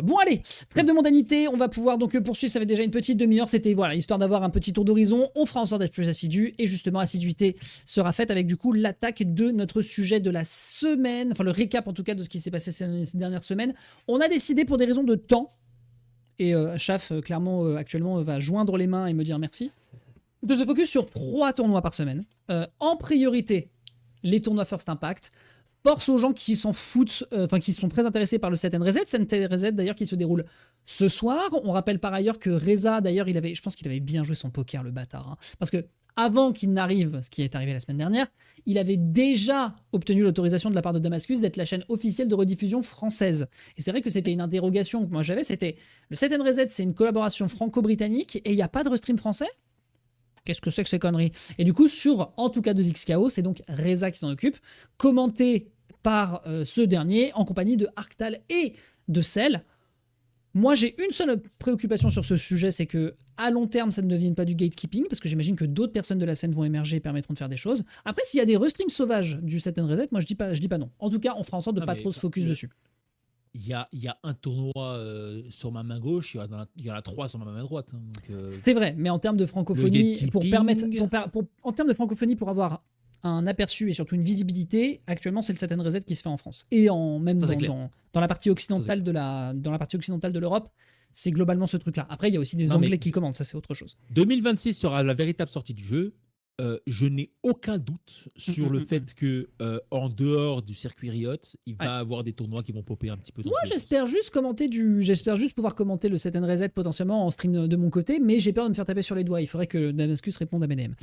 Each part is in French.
Bon allez, trêve de mondanité, on va pouvoir donc poursuivre, ça fait déjà une petite demi-heure, c'était voilà, histoire d'avoir un petit tour d'horizon, on fera en sorte d'être plus assidu, et justement assiduité sera faite avec du coup l'attaque de notre sujet de la semaine, enfin le récap en tout cas de ce qui s'est passé ces dernières semaines. On a décidé pour des raisons de temps, et Chaf clairement actuellement va joindre les mains et me dire merci, de se focus sur 3 tournois par semaine. En priorité, les tournois First Impact. Force aux gens qui s'en foutent, qui sont très intéressés par le Set and Reset. Set and Reset d'ailleurs qui se déroule ce soir. On rappelle par ailleurs que Reza, d'ailleurs, je pense qu'il avait bien joué son poker, le bâtard. Hein, parce que avant qu'il n'arrive, ce qui est arrivé la semaine dernière, il avait déjà obtenu l'autorisation de la part de Damascus d'être la chaîne officielle de rediffusion française. Et c'est vrai que c'était une interrogation que moi j'avais, c'était le Set and Reset, c'est une collaboration franco-britannique et il n'y a pas de restream français ? Qu'est-ce que c'est que ces conneries ? Et du coup, sur en tout cas 2XKO, c'est donc Reza qui s'en occupe, commenté par ce dernier en compagnie de Arctal et de Cell. Moi, j'ai une seule préoccupation sur ce sujet, c'est que à long terme, ça ne devienne pas du gatekeeping, parce que j'imagine que d'autres personnes de la scène vont émerger et permettront de faire des choses. Après, s'il y a des restreams sauvages du Set and Reset, moi je dis pas non. En tout cas, on fera en sorte de pas trop se focus dessus. Il y a un tournoi sur ma main gauche, il y en a 3 sur ma main droite. Hein, c'est vrai, mais en termes de francophonie, en termes de francophonie, pour avoir un aperçu et surtout une visibilité, actuellement c'est le Set and Reset qui se fait en France. Et même dans la partie occidentale de l'Europe, c'est globalement ce truc-là. Après, il y a aussi des Anglais qui commandent, ça c'est autre chose. 2026 sera la véritable sortie du jeu. Je n'ai aucun doute sur le fait que en dehors du circuit Riot, il va avoir des tournois qui vont popper un petit peu. Moi, j'espère juste pouvoir commenter le Set and Reset potentiellement en stream de mon côté, mais j'ai peur de me faire taper sur les doigts. Il faudrait que Damascus réponde à BDM.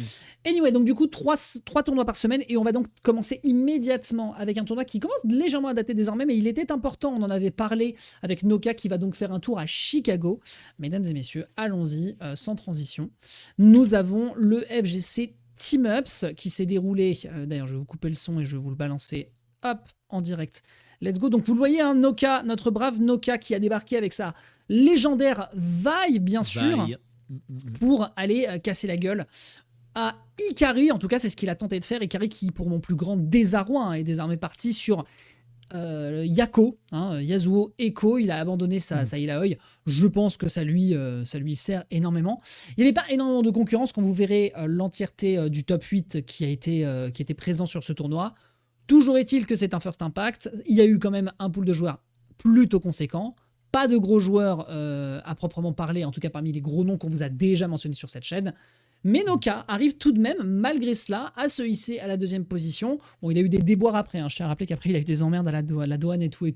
Anyway, donc du coup, 3 tournois par semaine, et on va donc commencer immédiatement avec un tournoi qui commence légèrement à dater désormais, mais il était important. On en avait parlé avec Noka qui va donc faire un tour à Chicago. Mesdames et messieurs, allons-y, sans transition. Nous avons le FGC Team Ups qui s'est déroulé, d'ailleurs je vais vous couper le son et je vais vous le balancer en direct. Let's go. Donc vous le voyez, hein, Noka, notre brave Noka qui a débarqué avec sa légendaire vaille bien sûr pour aller casser la gueule à Ikari. En tout cas c'est ce qu'il a tenté de faire. Ikari qui pour mon plus grand désarroi est désormais parti sur Yako, Yasuo Eko. Il a abandonné sa Ilaoi. Je pense que ça lui sert énormément. Il n'y avait pas énormément de concurrence quand vous verrez l'entièreté du top 8 qui était présent sur ce tournoi. Toujours est-il que c'est un First Impact. Il y a eu quand même un pool de joueurs plutôt conséquent. Pas de gros joueurs à proprement parler, en tout cas parmi les gros noms qu'on vous a déjà mentionnés sur cette chaîne. Mais Noka arrive tout de même, malgré cela, à se hisser à la 2e position. Bon, il a eu des déboires après. Je tiens à rappeler qu'après, il a eu des emmerdes à la douane et tout.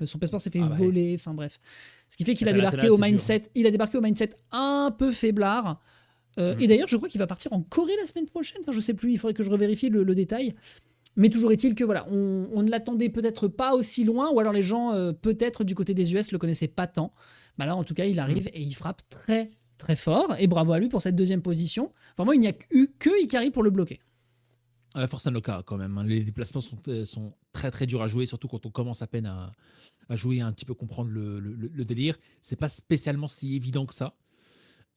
Son passeport s'est fait voler. Enfin bref. Ce qui fait qu'il a débarqué au mindset. Il a débarqué au mindset un peu faiblard. Et d'ailleurs, je crois qu'il va partir en Corée la semaine prochaine. Enfin, je sais plus. Il faudrait que je revérifie le détail. Mais toujours est-il que voilà, on ne l'attendait peut-être pas aussi loin, ou alors les gens, peut-être du côté des US, le connaissaient pas tant. Bah là, en tout cas, il arrive et il frappe très très fort, et bravo à lui pour cette 2e position. Vraiment, il n'y a eu que Ikari pour le bloquer. Force à Noka quand même. Les déplacements sont très très durs à jouer, surtout quand on commence à peine à jouer et à un petit peu comprendre le délire. C'est pas spécialement si évident que ça.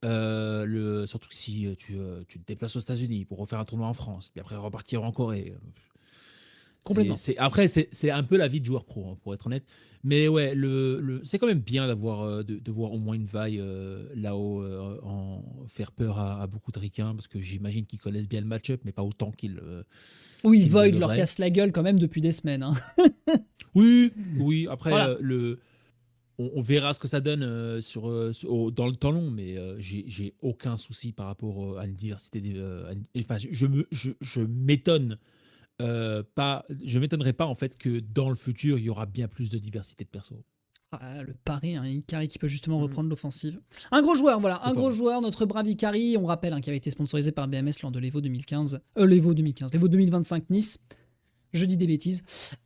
Surtout que si tu te déplaces aux États-Unis pour refaire un tournoi en France, puis après repartir en Corée. Complètement. Après, c'est un peu la vie de joueur pro, hein, pour être honnête. Mais ouais, c'est quand même bien d'avoir de voir au moins une vaille là-haut faire peur à beaucoup de ricains, parce que j'imagine qu'ils connaissent bien le match-up, mais pas autant qu'ils. Oui, Void leur casse la gueule quand même depuis des semaines. Hein. Oui. Après, voilà. On verra ce que ça donne dans le temps long, mais j'ai aucun souci par rapport à une diversité. Je m'étonne. Je m'étonnerais pas en fait que dans le futur il y aura bien plus de diversité de persos. Le pari, Ikari qui peut justement reprendre l'offensive. Un gros joueur, voilà, gros joueur, notre brave Ikari, on rappelle, qui avait été sponsorisé par BMS lors de l'Evo 2025 Nice. Je dis des bêtises.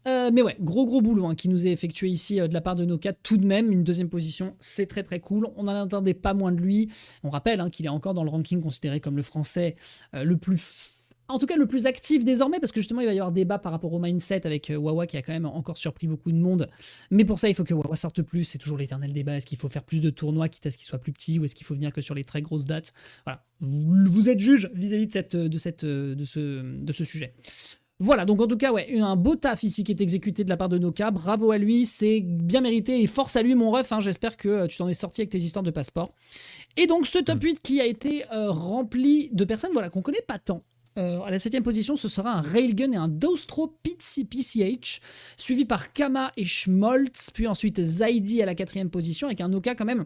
Mais ouais, gros boulot qui nous est effectué ici de la part de Noka. Tout de même, une 2e position, c'est très très cool. On n'en attendait pas moins de lui. On rappelle qu'il est encore dans le ranking considéré comme le français le plus actif désormais, parce que justement il va y avoir débat par rapport au mindset avec Wawa qui a quand même encore surpris beaucoup de monde. Mais pour ça, il faut que Wawa sorte plus. C'est toujours l'éternel débat. Est-ce qu'il faut faire plus de tournois, quitte à ce qu'il soit plus petit, ou est-ce qu'il faut venir que sur les très grosses dates? Voilà. Vous êtes juge vis-à-vis de ce sujet. Voilà, donc en tout cas, ouais, un beau taf ici qui est exécuté de la part de Noka. Bravo à lui, c'est bien mérité et force à lui, mon ref. Hein, j'espère que tu t'en es sorti avec tes histoires de passeport. Et donc, ce top 8 qui a été rempli de personnes voilà, qu'on connaît pas tant. À la 7ème position, ce sera un Railgun et un Dostro PCH, suivi par Kama et Schmoltz, puis ensuite Zaidi à la 4ème position, avec un Noka quand même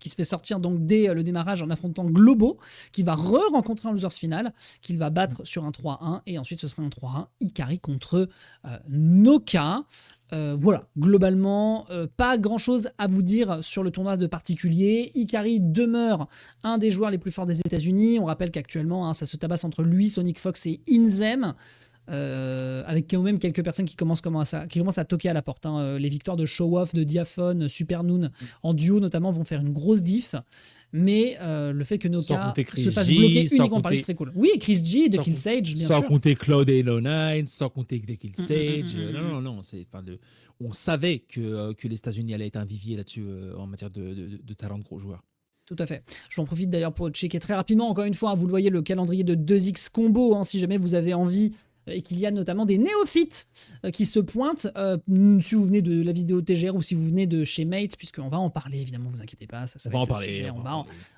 qui se fait sortir donc dès le démarrage en affrontant Globo, qui va rencontrer en losers final, qu'il va battre sur un 3-1, et ensuite ce sera un 3-1 Ikari contre Noka. Voilà, globalement, pas grand-chose à vous dire sur le tournoi de particulier. Ikari demeure un des joueurs les plus forts des États-Unis. On rappelle qu'actuellement, ça se tabasse entre lui, Sonic Fox et Inzem. Avec quand même quelques personnes qui commencent à toquer à la porte. Hein. Les victoires de Show Off, de Diaphone, Super Noon en duo notamment vont faire une grosse diff. Mais le fait que Noka se fasse bloquer uniquement par lui, c'est très cool. Oui, et Chris G de Killsage, bien sûr. Sans compter Cloud et Halo 9, sans compter Killsage. Non, on savait que les États-Unis allaient être un vivier là-dessus en matière de talent de gros joueurs. Tout à fait. Je m'en profite d'ailleurs pour checker très rapidement. Encore une fois, hein, vous le voyez, le calendrier de 2X Combo, hein, si jamais vous avez envie et qu'il y a notamment des néophytes qui se pointent. Si vous venez de la vidéo TGR ou si vous venez de chez Mate, puisqu'on va en parler, évidemment, vous inquiétez pas, ça va être le sujet,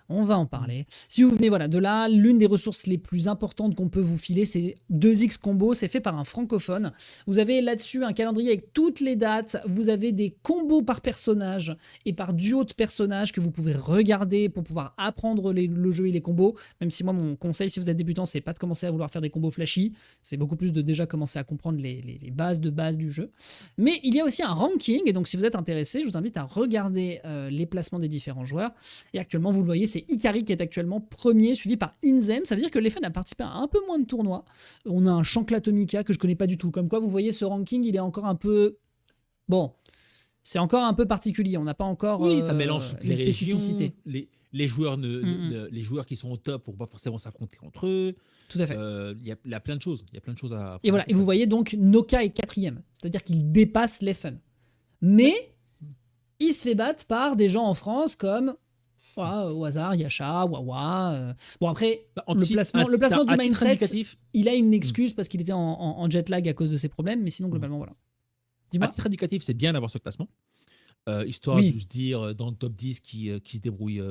on va en parler. Si vous venez de là, l'une des ressources les plus importantes qu'on peut vous filer, c'est 2X Combo, c'est fait par un francophone. Vous avez là-dessus un calendrier avec toutes les dates, vous avez des combos par personnage et par duo de personnages que vous pouvez regarder pour pouvoir apprendre le jeu et les combos, même si moi, mon conseil, si vous êtes débutant, c'est pas de commencer à vouloir faire des combos flashy, c'est beaucoup plus de déjà commencer à comprendre les bases de base du jeu. Mais il y a aussi un ranking, et donc si vous êtes intéressé, je vous invite à regarder les placements des différents joueurs. Et actuellement, vous le voyez, c'est Ikari qui est actuellement premier, suivi par Inzem. Ça veut dire que les fans a participé à un peu moins de tournois. On a un Shankla-Tomika que je connais pas du tout. Comme quoi, vous voyez, ce ranking, il est encore un peu... Bon, c'est encore un peu particulier. On n'a pas encore ça mélange toutes les spécificités. Les joueurs les joueurs qui sont au top ne vont pas forcément s'affronter entre eux. Tout à fait. Il y a plein de choses. Il y a plein de choses à... Et voilà. Et vous voyez donc, Noka est 4ème. C'est-à-dire qu'il dépasse les fans. Mais il se fait battre par des gens en France comme... Voilà, au hasard, Yasha, Wawa. Bon, après, le placement du mindset, il a une excuse parce qu'il était en jet lag à cause de ses problèmes, mais sinon, globalement, voilà. Dis-moi. À titre indicatif, c'est bien d'avoir ce classement, histoire de se dire dans le top 10 qui se débrouille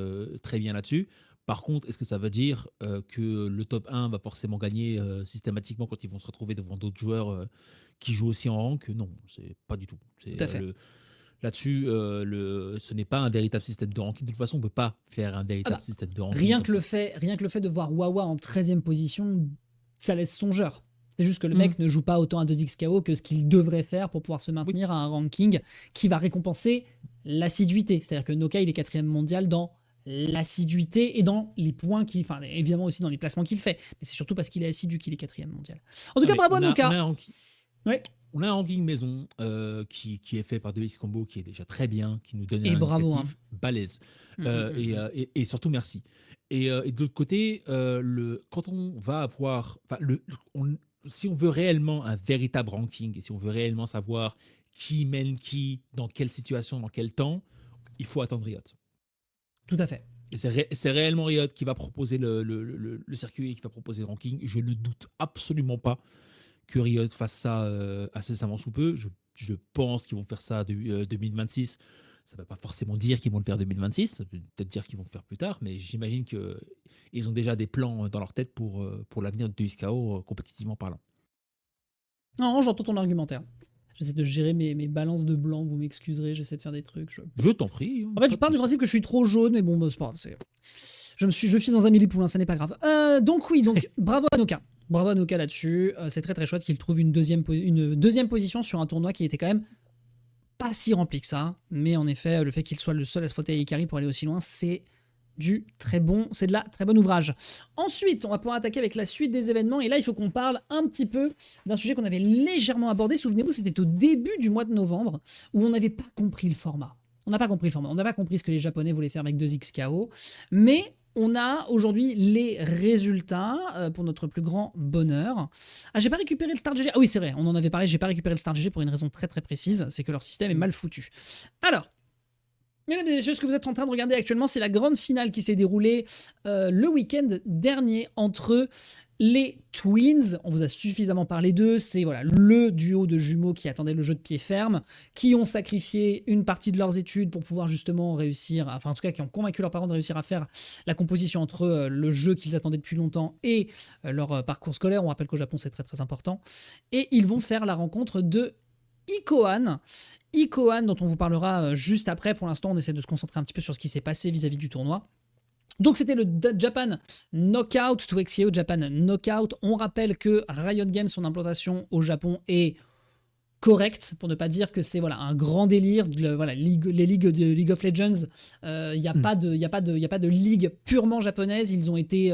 très bien là-dessus. Par contre, est-ce que ça veut dire que le top 1 va forcément gagner systématiquement quand ils vont se retrouver devant d'autres joueurs qui jouent aussi en rank? Non, c'est pas du tout. Tout à fait. Là-dessus, ce n'est pas un véritable système de ranking. De toute façon, on ne peut pas faire un véritable système de ranking. Rien que le fait de voir Wawa en 13e position, ça laisse songeur. C'est juste que le mec ne joue pas autant à 2X KO que ce qu'il devrait faire pour pouvoir se maintenir à un ranking qui va récompenser l'assiduité. C'est-à-dire que Noka, il est 4e mondial dans l'assiduité et dans les points qu'il... Enfin, évidemment aussi dans les placements qu'il fait. Mais c'est surtout parce qu'il est assidu qu'il est 4e mondial. En tout cas, bravo à Noka. On a un ranking maison qui est fait par 2X Combo, qui est déjà très bien, qui nous donne un indicatif balèze. Et surtout, merci. Et de l'autre côté, quand on va avoir... si on veut réellement un véritable ranking, et si on veut réellement savoir qui mène qui, dans quelle situation, dans quel temps, il faut attendre Riot. Tout à fait. Et c'est réellement Riot qui va proposer le circuit, qui va proposer le ranking. Je ne doute absolument pas que Riot fasse ça incessamment sous peu. Je pense qu'ils vont faire ça 2026. Ça ne veut pas forcément dire qu'ils vont le faire 2026. Ça peut peut-être dire qu'ils vont le faire plus tard. Mais j'imagine qu'ils ont déjà des plans dans leur tête pour l'avenir de 2XKO, compétitivement parlant. Non, j'entends ton argumentaire. J'essaie de gérer mes balances de blanc. Vous m'excuserez, j'essaie de faire des trucs. Je t'en prie. En fait, je pars du principe que je suis trop jaune. Mais bon, c'est pas grave. Je suis dans un millipoulin, ça n'est pas grave. Donc bravo à Noka. Bravo à Noka là-dessus. C'est très très chouette qu'il trouve une deuxième position sur un tournoi qui était quand même pas si rempli que ça. Mais en effet, le fait qu'il soit le seul à se frotter à Ikari pour aller aussi loin, c'est de la très bon ouvrage. Ensuite, on va pouvoir attaquer avec la suite des événements. Et là, il faut qu'on parle un petit peu d'un sujet qu'on avait légèrement abordé. Souvenez-vous, c'était au début du mois de novembre où on n'avait pas compris le format. On n'a pas compris ce que les Japonais voulaient faire avec 2XKO. Mais on a aujourd'hui les résultats pour notre plus grand bonheur. Ah, j'ai pas récupéré le Start GG. Ah oui, c'est vrai, on en avait parlé, j'ai pas récupéré le Start GG pour une raison très très précise, c'est que leur système est mal foutu. Alors, Mesdames et messieurs, ce que vous êtes en train de regarder actuellement, c'est la grande finale qui s'est déroulée le week-end dernier entre les Twins. On vous a suffisamment parlé d'eux. C'est voilà, le duo de jumeaux qui attendait le jeu de pied ferme, qui ont sacrifié une partie de leurs études pour pouvoir justement réussir, enfin en tout cas qui ont convaincu leurs parents de réussir à faire la composition entre le jeu qu'ils attendaient depuis longtemps et leur parcours scolaire. On rappelle qu'au Japon, c'est très très important. Et ils vont faire la rencontre de Ikohan. Ikohan, dont on vous parlera juste après. Pour l'instant, on essaie de se concentrer un petit peu sur ce qui s'est passé vis-à-vis du tournoi. Donc c'était le Japan Knockout, 2xKO Japan Knockout. On rappelle que Riot Games, son implantation au Japon est correcte, pour ne pas dire que c'est voilà, un grand délire. Voilà, les ligues de League of Legends, il n'y a, pas de ligue purement japonaise. Ils ont été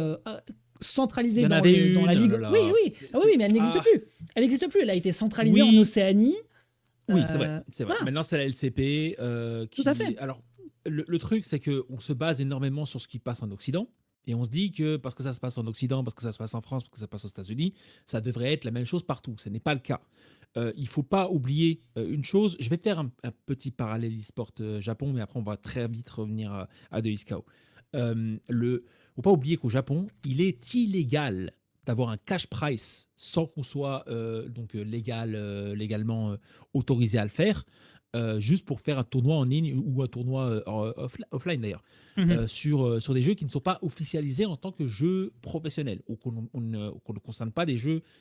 centralisés dans la ligue. Oui, mais elle n'existe plus. Elle n'existe plus. Elle a été centralisée en Océanie. Oui, c'est vrai. Voilà. Maintenant, c'est la LCP. Tout à fait. Alors, le truc, c'est qu'on se base énormément sur ce qui passe en Occident. Et on se dit que parce que ça se passe en Occident, parce que ça se passe en France, parce que ça se passe aux États-Unis, ça devrait être la même chose partout. Ce n'est pas le cas. Il ne faut pas oublier une chose. Je vais faire un petit parallèle e-sport Japon, mais après, on va très vite revenir à 2xKO. Il ne faut pas oublier qu'au Japon, il est illégal d'avoir un cash price sans qu'on soit légalement autorisé à le faire, juste pour faire un tournoi en ligne ou un tournoi offline d'ailleurs, sur des jeux qui ne sont pas officialisés en tant que jeux professionnels ou qu'on ne concerne pas des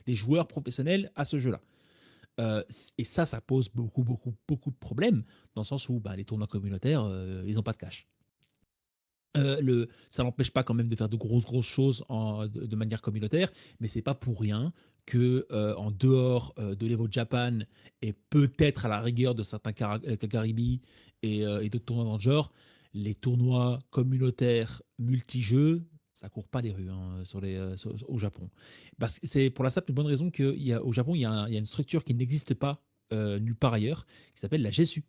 joueurs professionnels à ce jeu-là. Et ça pose beaucoup de problèmes dans le sens où les tournois communautaires, ils n'ont pas de cash. Ça n'empêche pas quand même de faire de grosses choses de manière communautaire, mais c'est pas pour rien que en dehors de l'Evo Japan et peut-être à la rigueur de certains Kagaribi et d'autres tournois dans le genre, les tournois communautaires multijeux, ça court pas les rues au Japon. Parce que c'est pour la simple et bonne raison qu'au Japon, il y a une structure qui n'existe pas nulle part ailleurs, qui s'appelle la GESU.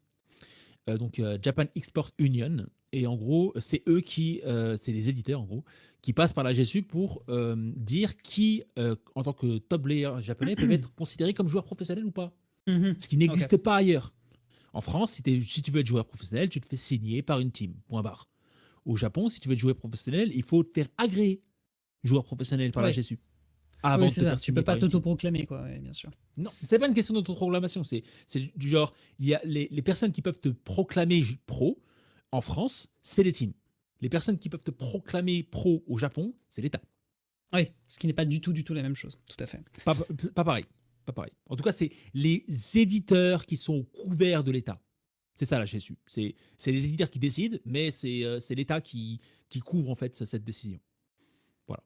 Donc Japan Export Union, et en gros c'est eux c'est les éditeurs en gros qui passent par la GSU pour dire qui en tant que top player japonais peuvent être considérés comme joueurs professionnels ou pas, ce qui n'existe pas ailleurs. En France, si tu veux être joueur professionnel, tu te fais signer par une team, point barre. Au Japon, si tu veux être joueur professionnel, il faut te faire agréer joueur professionnel par la GSU. Oui, c'est ça. Tu peux pas t'autoproclamer, quoi, bien sûr. Non, c'est pas une question d'autoproclamation. C'est du genre, il y a les personnes qui peuvent te proclamer pro en France, c'est les teams. Les personnes qui peuvent te proclamer pro au Japon, c'est l'État. Oui, ce qui n'est pas du tout la même chose. Tout à fait. Pas pareil. Pas pareil. En tout cas, c'est les éditeurs qui sont couverts de l'État. C'est ça la GSU. C'est les éditeurs qui décident, mais c'est l'État qui couvre en fait cette décision. Voilà.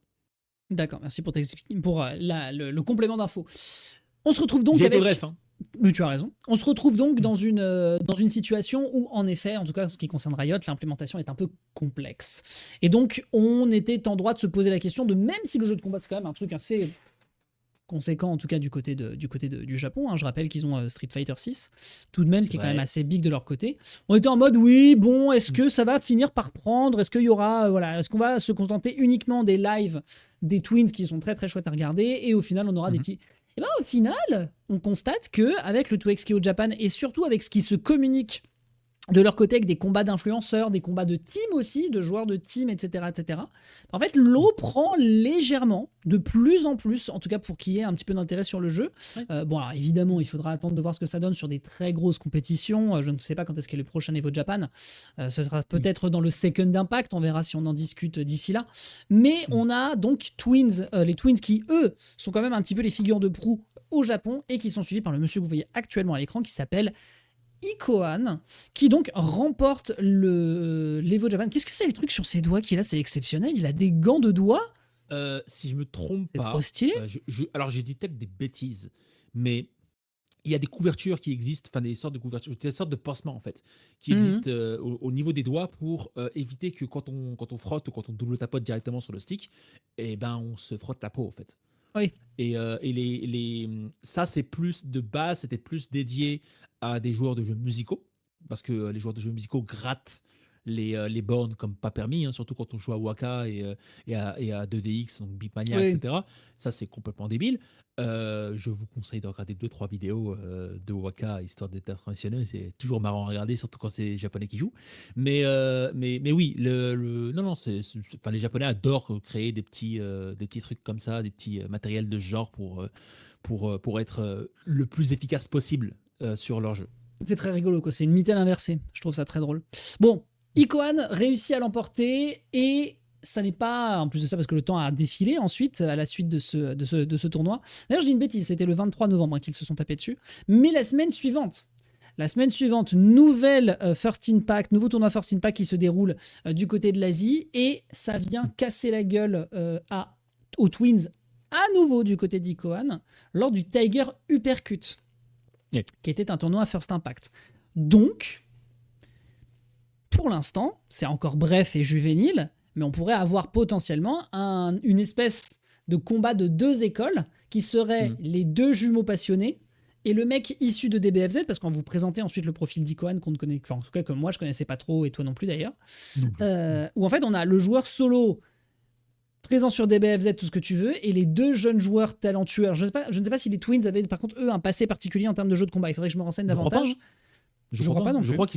D'accord, merci pour le complément d'infos. On se retrouve donc avec... bref, hein. Oui, tu as raison. On se retrouve donc dans une situation où, en effet, en tout cas, en ce qui concerne Riot, l'implémentation est un peu complexe. Et donc, on était en droit de se poser la question de, même si le jeu de combat, c'est quand même un truc assez conséquent, en tout cas du côté du Japon. Hein. Je rappelle qu'ils ont Street Fighter 6, tout de même, ce qui est quand même assez big de leur côté. On était en mode, oui, bon, est-ce que ça va finir par prendre? Est-ce qu'il y aura, est-ce qu'on va se contenter uniquement des lives des Twins qui sont très très chouettes à regarder, et au final, on aura des petits... Et bien au final, on constate qu'avec le 2xKO Japan, et surtout avec ce qui se communique de leur côté, avec des combats d'influenceurs, des combats de team aussi, de joueurs de team, etc., en fait, l'eau prend légèrement, de plus en plus, en tout cas pour qu'il y ait un petit peu d'intérêt sur le jeu. Bon, alors évidemment, il faudra attendre de voir ce que ça donne sur des très grosses compétitions. Je ne sais pas quand est-ce qu'est le prochain Evo Japan. Ce sera peut-être dans le Second Impact, on verra si on en discute d'ici là. Mais on a donc les Twins qui, eux, sont quand même un petit peu les figures de proue au Japon et qui sont suivis par le monsieur que vous voyez actuellement à l'écran qui s'appelle Ikohan, qui donc remporte l'Evo Japan. Qu'est-ce que c'est le truc sur ses doigts qu'il a? C'est exceptionnel, il a des gants de doigts. Si je me trompe pas, c'est trop stylé. Alors j'ai dit peut-être des bêtises, mais il y a des couvertures qui existent, enfin des sortes de couvertures, des sortes de pansements en fait, qui existent au niveau des doigts pour éviter que quand on frotte ou quand on double tapote directement sur le stick, on se frotte la peau en fait. Oui. Et ça, c'est plus de base, c'était plus dédié à des joueurs de jeux musicaux, parce que les joueurs de jeux musicaux grattent les bornes comme pas permis, hein, surtout quand on joue à Waka et à 2DX, donc Beatmania, Oui. etc. Ça, c'est complètement débile. Je vous conseille de regarder 2-3 vidéos de Waka, histoire d'être impressionné. C'est toujours marrant à regarder, surtout quand c'est les Japonais qui jouent. Mais oui, non, non, enfin, les Japonais adorent créer des petits trucs comme ça, des petits matériels de ce genre pour être le plus efficace possible sur leur jeu. C'est très rigolo, quoi. C'est une Mytel inversée. Je trouve ça très drôle. Bon, Ikohan réussit à l'emporter et ça n'est pas, en plus de ça, parce que le temps a défilé ensuite, à la suite de ce tournoi. D'ailleurs, je dis une bêtise, c'était le 23 novembre qu'ils se sont tapés dessus. Mais la semaine suivante, nouvelle First Impact, nouveau tournoi First Impact qui se déroule du côté de l'Asie et ça vient casser la gueule aux Twins à nouveau du côté d'Ikohan lors du Tiger Uppercut, qui était un tournoi First Impact. Donc, pour l'instant, c'est encore bref et juvénile, mais on pourrait avoir potentiellement une espèce de combat de deux écoles qui seraient les deux jumeaux passionnés et le mec issu de DBFZ, parce qu'on vous présentait ensuite le profil d'Ikohan qu'on ne connaît, enfin, en tout cas que moi je connaissais pas trop et toi non plus d'ailleurs, où en fait on a le joueur solo présent sur DBFZ, tout ce que tu veux, et les deux jeunes joueurs talentueux. Alors, je ne sais pas si les Twins avaient par contre eux un passé particulier en termes de jeu de combat. Il faudrait que je me renseigne davantage. Je crois pas non plus. Je crois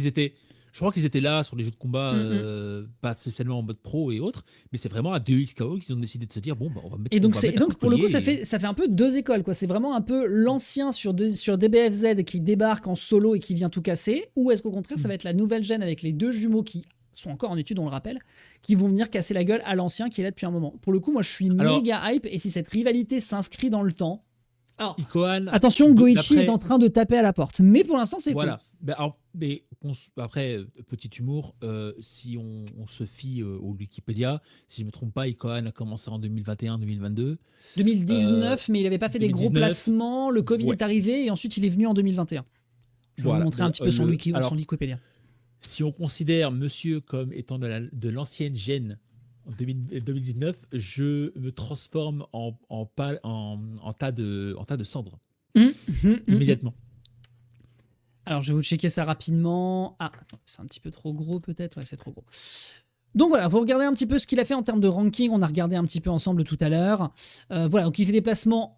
qu'ils étaient là sur les jeux de combat, pas spécialement en mode pro et autres, mais c'est vraiment à 2XKO qu'ils ont décidé de se dire bon, bah, on va mettre. Et donc, pour le coup, ça fait un peu deux écoles, quoi. C'est vraiment un peu l'ancien sur DBFZ qui débarque en solo et qui vient tout casser, ou est-ce qu'au contraire, ça va être la nouvelle gêne avec les deux jumeaux qui sont encore en études, on le rappelle, qui vont venir casser la gueule à l'ancien qui est là depuis un moment. Pour le coup, moi, je suis méga hype, et si cette rivalité s'inscrit dans le temps. Alors, Ikohan, attention, Goichi est en train de taper à la porte, mais pour l'instant, c'est voilà. Mais après, petit humour, si on se fie au Wikipédia, si je ne me trompe pas, Ikohan a commencé en 2021-2022. 2019, mais il n'avait pas fait 2019, des gros placements, le Covid est arrivé, et ensuite il est venu en 2021. Je vais vous montrer un petit peu son Wikipédia. Si on considère monsieur comme étant de l'ancienne gêne en 2019, je me transforme en tas de cendres. Immédiatement. Alors, je vais vous checker ça rapidement. Ah, attends, c'est un petit peu trop gros peut-être. Ouais, c'est trop gros. Donc voilà, vous regardez un petit peu ce qu'il a fait en termes de ranking. On a regardé un petit peu ensemble tout à l'heure. Voilà, donc il fait des placements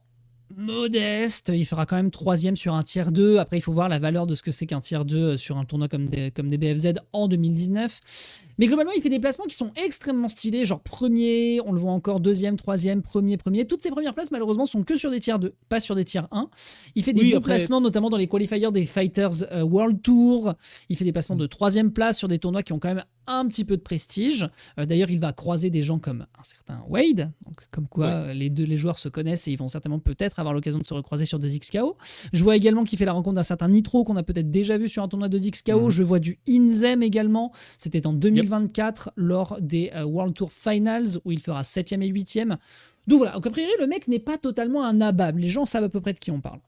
modeste, il fera quand même 3e sur un tier 2. Après, il faut voir la valeur de ce que c'est qu'un tier 2 sur un tournoi comme des BFZ en 2019. Mais globalement, il fait des placements qui sont extrêmement stylés, genre premier, on le voit encore, 2e, 3e, premier. Toutes ces premières places, malheureusement, sont que sur des tiers 2, pas sur des tiers 1. Il fait des bons placements, notamment dans les qualifiers des Fighters World Tour. Il fait des placements de 3e place sur des tournois qui ont quand même un petit peu de prestige. D'ailleurs, il va croiser des gens comme un certain Wade, donc comme quoi les joueurs se connaissent et ils vont certainement peut-être avoir l'occasion de se recroiser sur 2XKO. Je vois également qu'il fait la rencontre d'un certain Nitro qu'on a peut-être déjà vu sur un tournoi 2XKO. Je vois du Inzem également. C'était en 2024 lors des World Tour Finals où il fera 7e et 8e. Donc voilà, donc a priori, le mec n'est pas totalement un nabab. Les gens savent à peu près de qui on parle.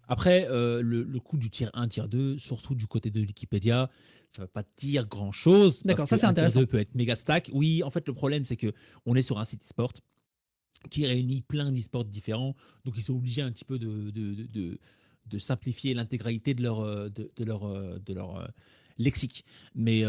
Après, le coup du tier 1, tier 2, surtout du côté de Wikipédia, ça ne va pas dire grand-chose. D'accord, ça c'est intéressant. Tier 2 peut être méga stack. Oui, en fait, le problème, c'est qu'on est sur un site e-sport qui réunit plein d'e-sports différents. Donc, ils sont obligés un petit peu de simplifier l'intégralité de leur lexique. Mais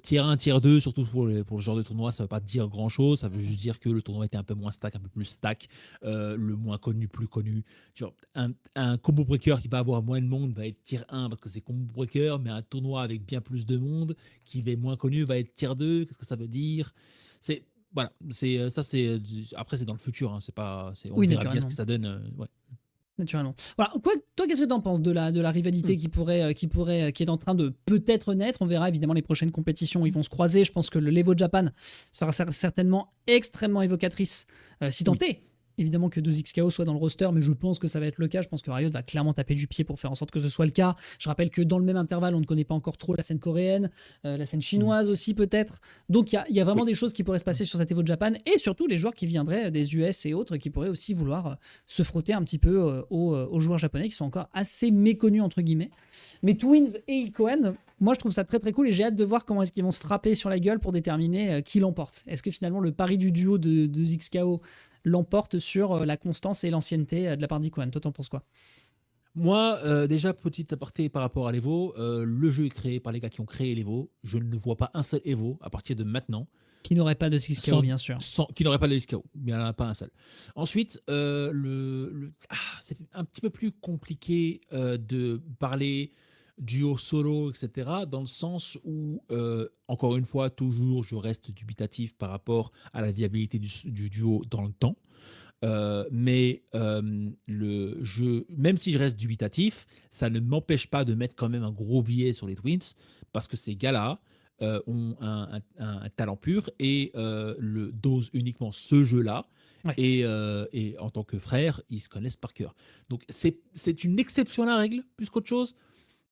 tier 1, tier 2, surtout pour le genre de tournoi, ça ne veut pas dire grand-chose. Ça veut juste dire que le tournoi était un peu moins stack, un peu plus stack. Le moins connu, plus connu. Genre, un combo breaker qui va avoir moins de monde va être tier 1 parce que c'est combo breaker, mais un tournoi avec bien plus de monde qui est moins connu va être tier 2. Qu'est-ce que ça veut dire ? Voilà, après c'est dans le futur, hein, on verra bien ce que ça donne. Naturellement. Voilà. Toi, qu'est-ce que tu en penses de la rivalité qui est en train de peut-être naître? On verra évidemment les prochaines compétitions où ils vont se croiser. Je pense que le l'Evo Japan sera certainement extrêmement évocatrice, si tant est. Évidemment que 2XKO soit dans le roster, mais je pense que ça va être le cas. Je pense que Riot va clairement taper du pied pour faire en sorte que ce soit le cas. Je rappelle que dans le même intervalle, on ne connaît pas encore trop la scène coréenne, la scène chinoise aussi peut-être. Donc il y a vraiment des choses qui pourraient se passer sur cet Evo Japan, et surtout les joueurs qui viendraient des US et autres qui pourraient aussi vouloir se frotter un petit peu aux joueurs japonais qui sont encore assez méconnus entre guillemets. Mais Twins et Ikohan, moi je trouve ça très très cool et j'ai hâte de voir comment est-ce qu'ils vont se frapper sur la gueule pour déterminer qui l'emporte. Est-ce que finalement le pari du duo de 2XKO l'emporte sur la constance et l'ancienneté de la part d'Ikohan? Toi, t'en penses quoi? Moi, déjà, petit aparté par rapport à l'Evo, le jeu est créé par les gars qui ont créé l'Evo. Je ne vois pas un seul Evo à partir de maintenant Qui n'aurait pas de 6KO, sans, bien sûr. qui n'aurait pas de SKO. Il n'y en a pas un seul. Ensuite, c'est un petit peu plus compliqué de parler duo solo, etc. Dans le sens où, encore une fois, toujours, je reste dubitatif par rapport à la viabilité du duo dans le temps. Mais le jeu, même si je reste dubitatif, ça ne m'empêche pas de mettre quand même un gros billet sur les Twins parce que ces gars-là ont un talent pur et le dosent uniquement ce jeu-là. Ouais. Et en tant que frères, ils se connaissent par cœur. Donc c'est une exception à la règle, plus qu'autre chose.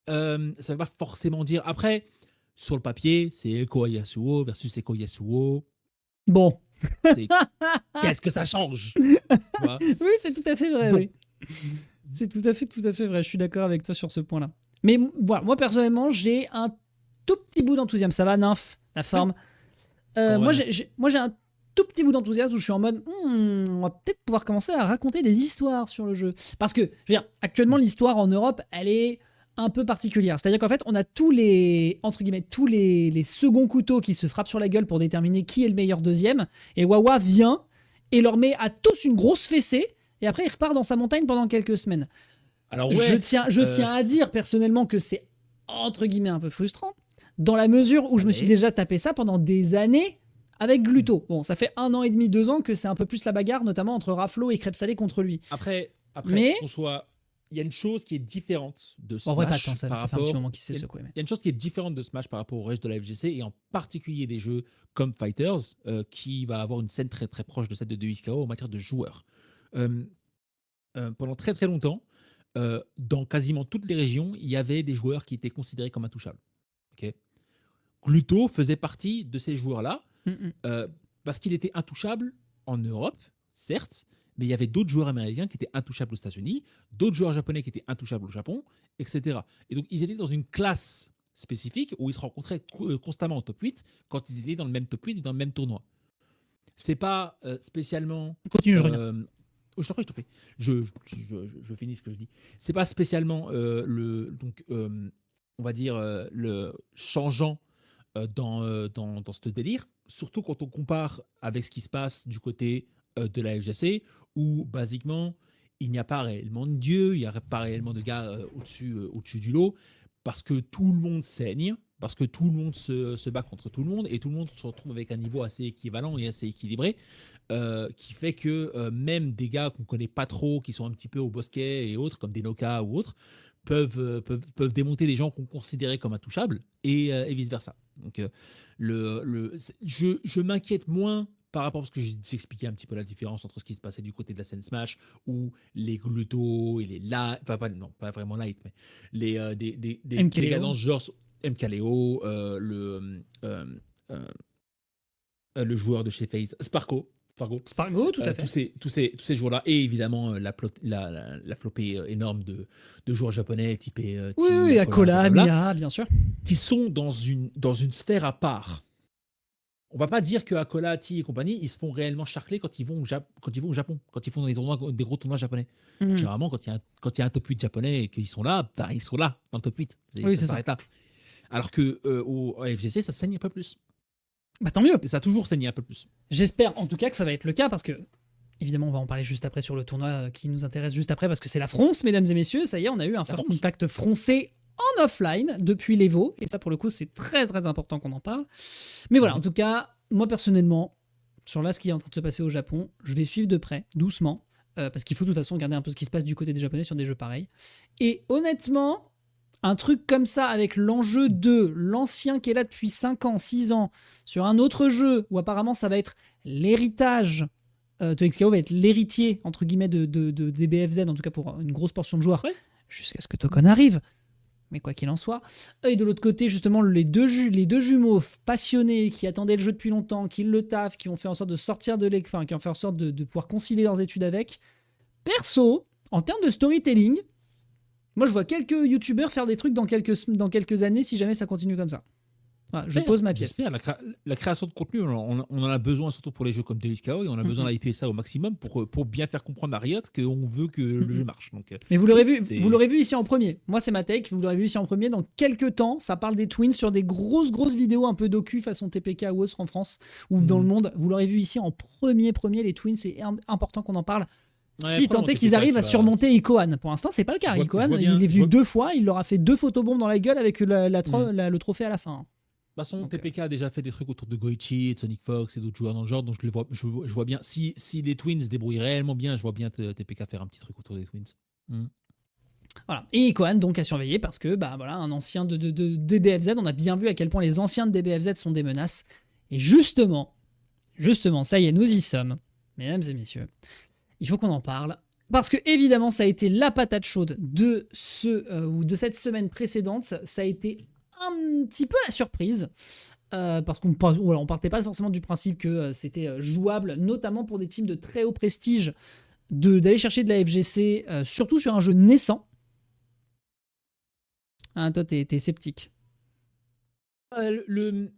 Ça ne veut pas forcément dire. Après, sur le papier, c'est Eko Yasuo versus Eko Yasuo. Bon. C'est qu'est-ce que ça change, tu vois. Oui, c'est tout à fait vrai, Bon. oui. C'est tout à fait vrai. Je suis d'accord avec toi sur ce point-là. Mais voilà, moi, personnellement, j'ai un tout petit bout d'enthousiasme. Ça va, Nymph, la forme. Moi, j'ai un tout petit bout d'enthousiasme où je suis en mode, on va peut-être pouvoir commencer à raconter des histoires sur le jeu. Parce que, je veux dire, actuellement, l'histoire en Europe, elle est un peu particulière. C'est-à-dire qu'en fait, on a tous les, entre guillemets, tous les seconds couteaux qui se frappent sur la gueule pour déterminer qui est le meilleur deuxième. Et Wawa vient et leur met à tous une grosse fessée. Et après, il repart dans sa montagne pendant quelques semaines. Alors Je tiens à dire personnellement que c'est entre guillemets un peu frustrant, dans la mesure où je me suis déjà tapé ça pendant des années avec Gluto. Bon, ça fait 1 an et demi, 2 ans que c'est un peu plus la bagarre, notamment entre Raflo et Crêpe Salée contre lui. Après Mais il y a une chose qui est différente de Smash. En vrai, pas tant, ça par fait un rapport, petit moment qu'il se fait secouer. il y a une chose qui est différente de Smash par rapport au reste de la FGC et en particulier des jeux comme Fighters qui va avoir une scène très très proche de celle de 2XKO en matière de joueurs. Pendant très très longtemps, dans quasiment toutes les régions, il y avait des joueurs qui étaient considérés comme intouchables. Ok. Gluto faisait partie de ces joueurs-là parce qu'il était intouchable en Europe, certes, mais il y avait d'autres joueurs américains qui étaient intouchables aux États-Unis, d'autres joueurs japonais qui étaient intouchables au Japon, etc. Et donc ils étaient dans une classe spécifique où ils se rencontraient constamment en top 8 quand ils étaient dans le même top 8 et dans le même tournoi. C'est pas spécialement. Continue, je reviens. Je t'en prie. Je finis ce que je dis. C'est pas spécialement on va dire le changeant dans ce délire, surtout quand on compare avec ce qui se passe du côté de la FGC, où basiquement il n'y a pas réellement de dieu, il n'y a pas réellement de gars au-dessus du lot, parce que tout le monde saigne, parce que tout le monde se bat contre tout le monde, et tout le monde se retrouve avec un niveau assez équivalent et assez équilibré, qui fait que même des gars qu'on connaît pas trop, qui sont un petit peu au bosquet et autres, comme des Noka ou autres, peuvent démonter des gens qu'on considérait comme intouchables et vice-versa. Donc, je m'inquiète moins par rapport, parce que j'expliquais un petit peu la différence entre ce qui se passait du côté de la scène Smash, où les Gluto et les Light, non, pas vraiment Light, mais des gars dans ce genre, MKLeo, le joueur de chez FaZe, Spargo, tout à fait. tous ces joueurs-là, et évidemment la flopée énorme de joueurs japonais typés oui, Akola, Mia, bien sûr. Qui sont dans une sphère à part. On va pas dire que Akola, Ti et compagnie, ils se font réellement charcler quand ils vont au Japon, quand ils font des gros tournois japonais. Généralement, quand il y a un top 8 japonais et qu'ils sont là, bah, ils sont là, dans le top 8. Oui, ça s'arrête là. Alors qu'au FGC, ça saigne un peu plus. Bah tant mieux. Et ça a toujours saigné un peu plus. J'espère en tout cas que ça va être le cas parce que, évidemment, on va en parler juste après sur le tournoi qui nous intéresse juste après parce que c'est la France, mesdames et messieurs. Ça y est, on a eu un First Impact français en offline depuis l'Evo. Et ça, pour le coup, c'est très très important qu'on en parle. Mais voilà, en tout cas, moi personnellement, sur là ce qui est en train de se passer au Japon, je vais suivre de près, doucement, parce qu'il faut de toute façon regarder un peu ce qui se passe du côté des Japonais sur des jeux pareils. Et honnêtement, un truc comme ça avec l'enjeu de l'ancien qui est là depuis 5 ans, 6 ans, sur un autre jeu où apparemment ça va être l'héritage, 2XKO va être l'héritier entre guillemets des BFZ, en tout cas pour une grosse portion de joueurs, jusqu'à ce que Tokon arrive. Mais quoi qu'il en soit. Et de l'autre côté, justement, les deux jumeaux passionnés qui attendaient le jeu depuis longtemps, qui le taffent, qui ont fait en sorte de sortir de l'école, qui ont fait en sorte de pouvoir concilier leurs études avec. Perso, en termes de storytelling, moi je vois quelques youtubeurs faire des trucs dans quelques années si jamais ça continue comme ça. Voilà, je pose ma pièce. J'espère. La création de contenu, on en a besoin surtout pour les jeux comme Deus KO et on a besoin d'hyper ça au maximum pour bien faire comprendre à Riot qu'on veut que le jeu marche. Donc, mais vous l'aurez vu ici en premier. Moi, c'est ma take. Vous l'aurez vu ici en premier. Dans quelques temps, ça parle des Twins sur des grosses vidéos un peu docu façon TPK ou autre en France ou dans le monde. Vous l'aurez vu ici en premier. Les Twins, c'est important qu'on en parle. Ouais, si tant est qu'ils arrivent à surmonter Ikohan. Pour l'instant, c'est pas le cas. Ikohan, il est venu 2 fois. Il leur a fait 2 photobombes dans la gueule avec le trophée à la fin. De toute façon, TPK a déjà fait des trucs autour de Goichi, de Sonic Fox et d'autres joueurs dans le genre, donc je vois bien. Si les Twins se débrouillent réellement bien, je vois bien TPK faire un petit truc autour des Twins. Voilà. Et Ikohan donc à surveiller parce que voilà, un ancien de DBFZ, on a bien vu à quel point les anciens de DBFZ sont des menaces. Et justement, ça y est, nous y sommes, mesdames et messieurs. Il faut qu'on en parle. Parce que évidemment, ça a été la patate chaude de cette semaine précédente. Ça a été un petit peu la surprise. Parce qu'on partait pas forcément du principe que c'était jouable, notamment pour des teams de très haut prestige, d'aller chercher de la FGC, surtout sur un jeu naissant. Ah, toi, t'es sceptique. Le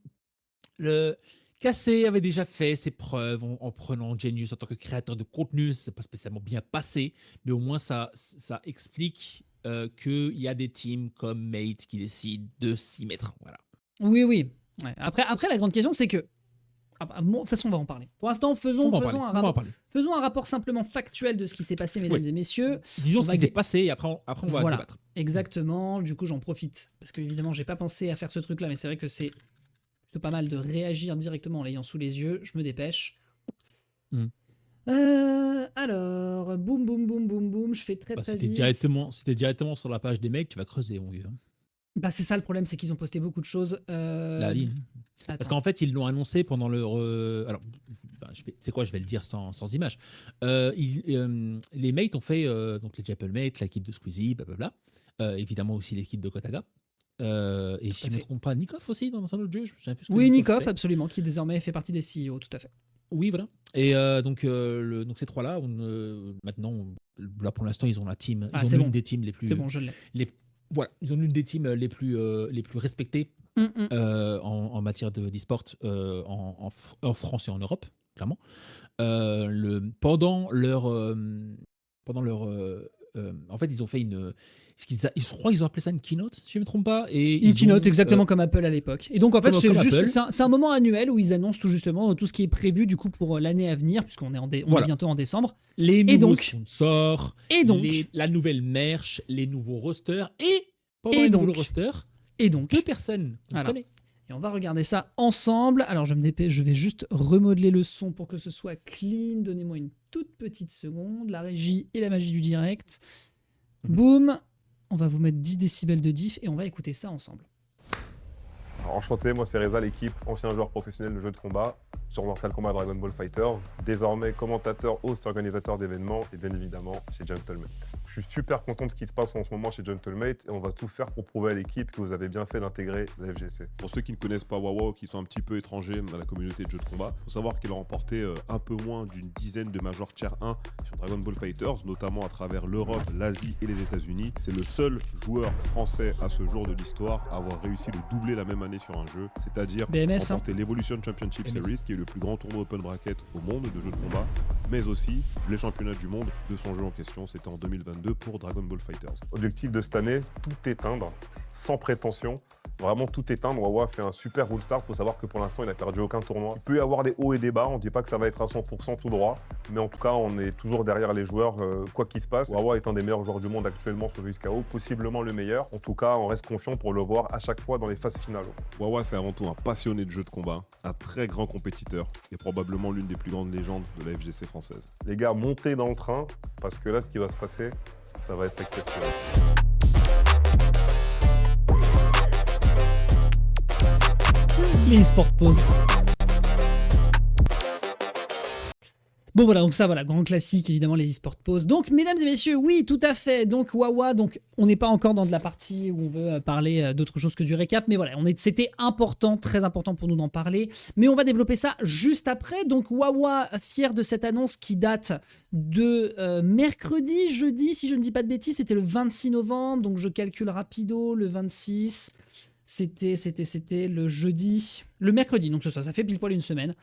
KC avait déjà fait ses preuves en prenant Genius en tant que créateur de contenu. C'est pas spécialement bien passé, mais au moins ça explique qu'il y a des teams comme Mate qui décident de s'y mettre. Voilà. Oui. Ouais. Après, la grande question, c'est que... de toute façon, on va en parler. Pour l'instant, faisons un rapport simplement factuel de ce qui s'est passé, mesdames et messieurs. Disons ce qui s'est passé et après on va débattre. Exactement. Du coup, j'en profite. Parce que évidemment, j'ai pas pensé à faire ce truc-là, mais c'est vrai que c'est plutôt pas mal de réagir directement en l'ayant sous les yeux. Je me dépêche. Alors, boum, je fais très vite. Si t'es directement sur la page des mecs, tu vas creuser, mon vieux. C'est ça le problème, c'est qu'ils ont posté beaucoup de choses. Parce qu'en fait, ils l'ont annoncé pendant leur... alors, je vais le dire sans image. Les mates ont fait, donc les Japple Mates, l'équipe de Squeezie, blablabla. Évidemment aussi l'équipe de Kotaga. Et si je ne me trompe pas, Nikoff aussi dans un autre jeu. Je sais plus ce que Nikoff, absolument, qui désormais fait partie des CEO, tout à fait. Oui, voilà. Et donc ces trois-là, maintenant, là pour l'instant, ils ont la team. Ils ont l'une des teams les plus... C'est bon, je l'ai. Voilà, ils ont l'une des teams les plus respectées en matière d'e-sport en France et en Europe, clairement. Pendant leur en fait, ils ont fait je crois qu'ils ont appelé ça une keynote, si je ne me trompe pas. Et une keynote, exactement comme Apple à l'époque. Et donc, en fait, c'est un moment annuel où ils annoncent tout justement tout ce qui est prévu du coup pour l'année à venir, puisqu'on est bientôt en décembre. Les nouveaux sponsors, la nouvelle merch, les nouveaux rosters et nouveaux rosters. Et donc, 2 personnes. Et on va regarder ça ensemble. Alors, je me dépêche, je vais juste remodeler le son pour que ce soit clean. Donnez-moi une toute petite seconde. La régie et la magie du direct. Boum. On va vous mettre 10 décibels de diff et on va écouter ça ensemble. Alors, enchanté, moi c'est Reza, l'équipe, ancien joueur professionnel de jeux de combat sur Mortal Kombat Dragon Ball FighterZ, désormais commentateur, host, organisateur d'événements et bien évidemment chez Gentlemate. Je suis super content de ce qui se passe en ce moment chez Gentlemate et on va tout faire pour prouver à l'équipe que vous avez bien fait d'intégrer la FGC. Pour ceux qui ne connaissent pas WoW, qui sont un petit peu étrangers dans la communauté de jeux de combat, il faut savoir qu'il a remporté un peu moins d'une dizaine de Major Tier 1 sur Dragon Ball FighterZ, notamment à travers l'Europe, l'Asie et les États-Unis. C'est le seul joueur français à ce jour de l'histoire à avoir réussi le doublé la même année sur un jeu, c'est-à-dire remporter l'Evolution Championship Series, qui est le plus grand tournoi open bracket au monde de jeux de combat, mais aussi les championnats du monde de son jeu en question. C'était en 2022 pour Dragon Ball FighterZ. Objectif de cette année, tout éteindre, sans prétention. Vraiment tout éteindre. Wawa fait un super All Star. Il faut savoir que pour l'instant, il n'a perdu aucun tournoi. Il peut y avoir des hauts et des bas. On ne dit pas que ça va être à 100% tout droit. Mais en tout cas, on est toujours derrière les joueurs, quoi qu'il se passe. Wawa est un des meilleurs joueurs du monde actuellement sur le KO, possiblement le meilleur. En tout cas, on reste confiant pour le voir à chaque fois dans les phases finales. Wawa, c'est avant tout un passionné de jeux de combat, un très grand compétiteur et probablement l'une des plus grandes légendes de la FGC française. Les gars, montez dans le train parce que là, ce qui va se passer, ça va être exceptionnel. Les sport pause. Bon voilà, donc ça voilà, grand classique évidemment les e-sport pause. Donc mesdames et messieurs, oui tout à fait, donc Wawa, donc on n'est pas encore dans de la partie où on veut parler d'autre chose que du récap, mais voilà, c'était important, très important pour nous d'en parler, mais on va développer ça juste après. Donc Wawa, fier de cette annonce qui date de jeudi, si je ne dis pas de bêtises, c'était le 26 novembre, donc je calcule rapido, le 26... C'était le mercredi, donc ça fait pile poil une semaine.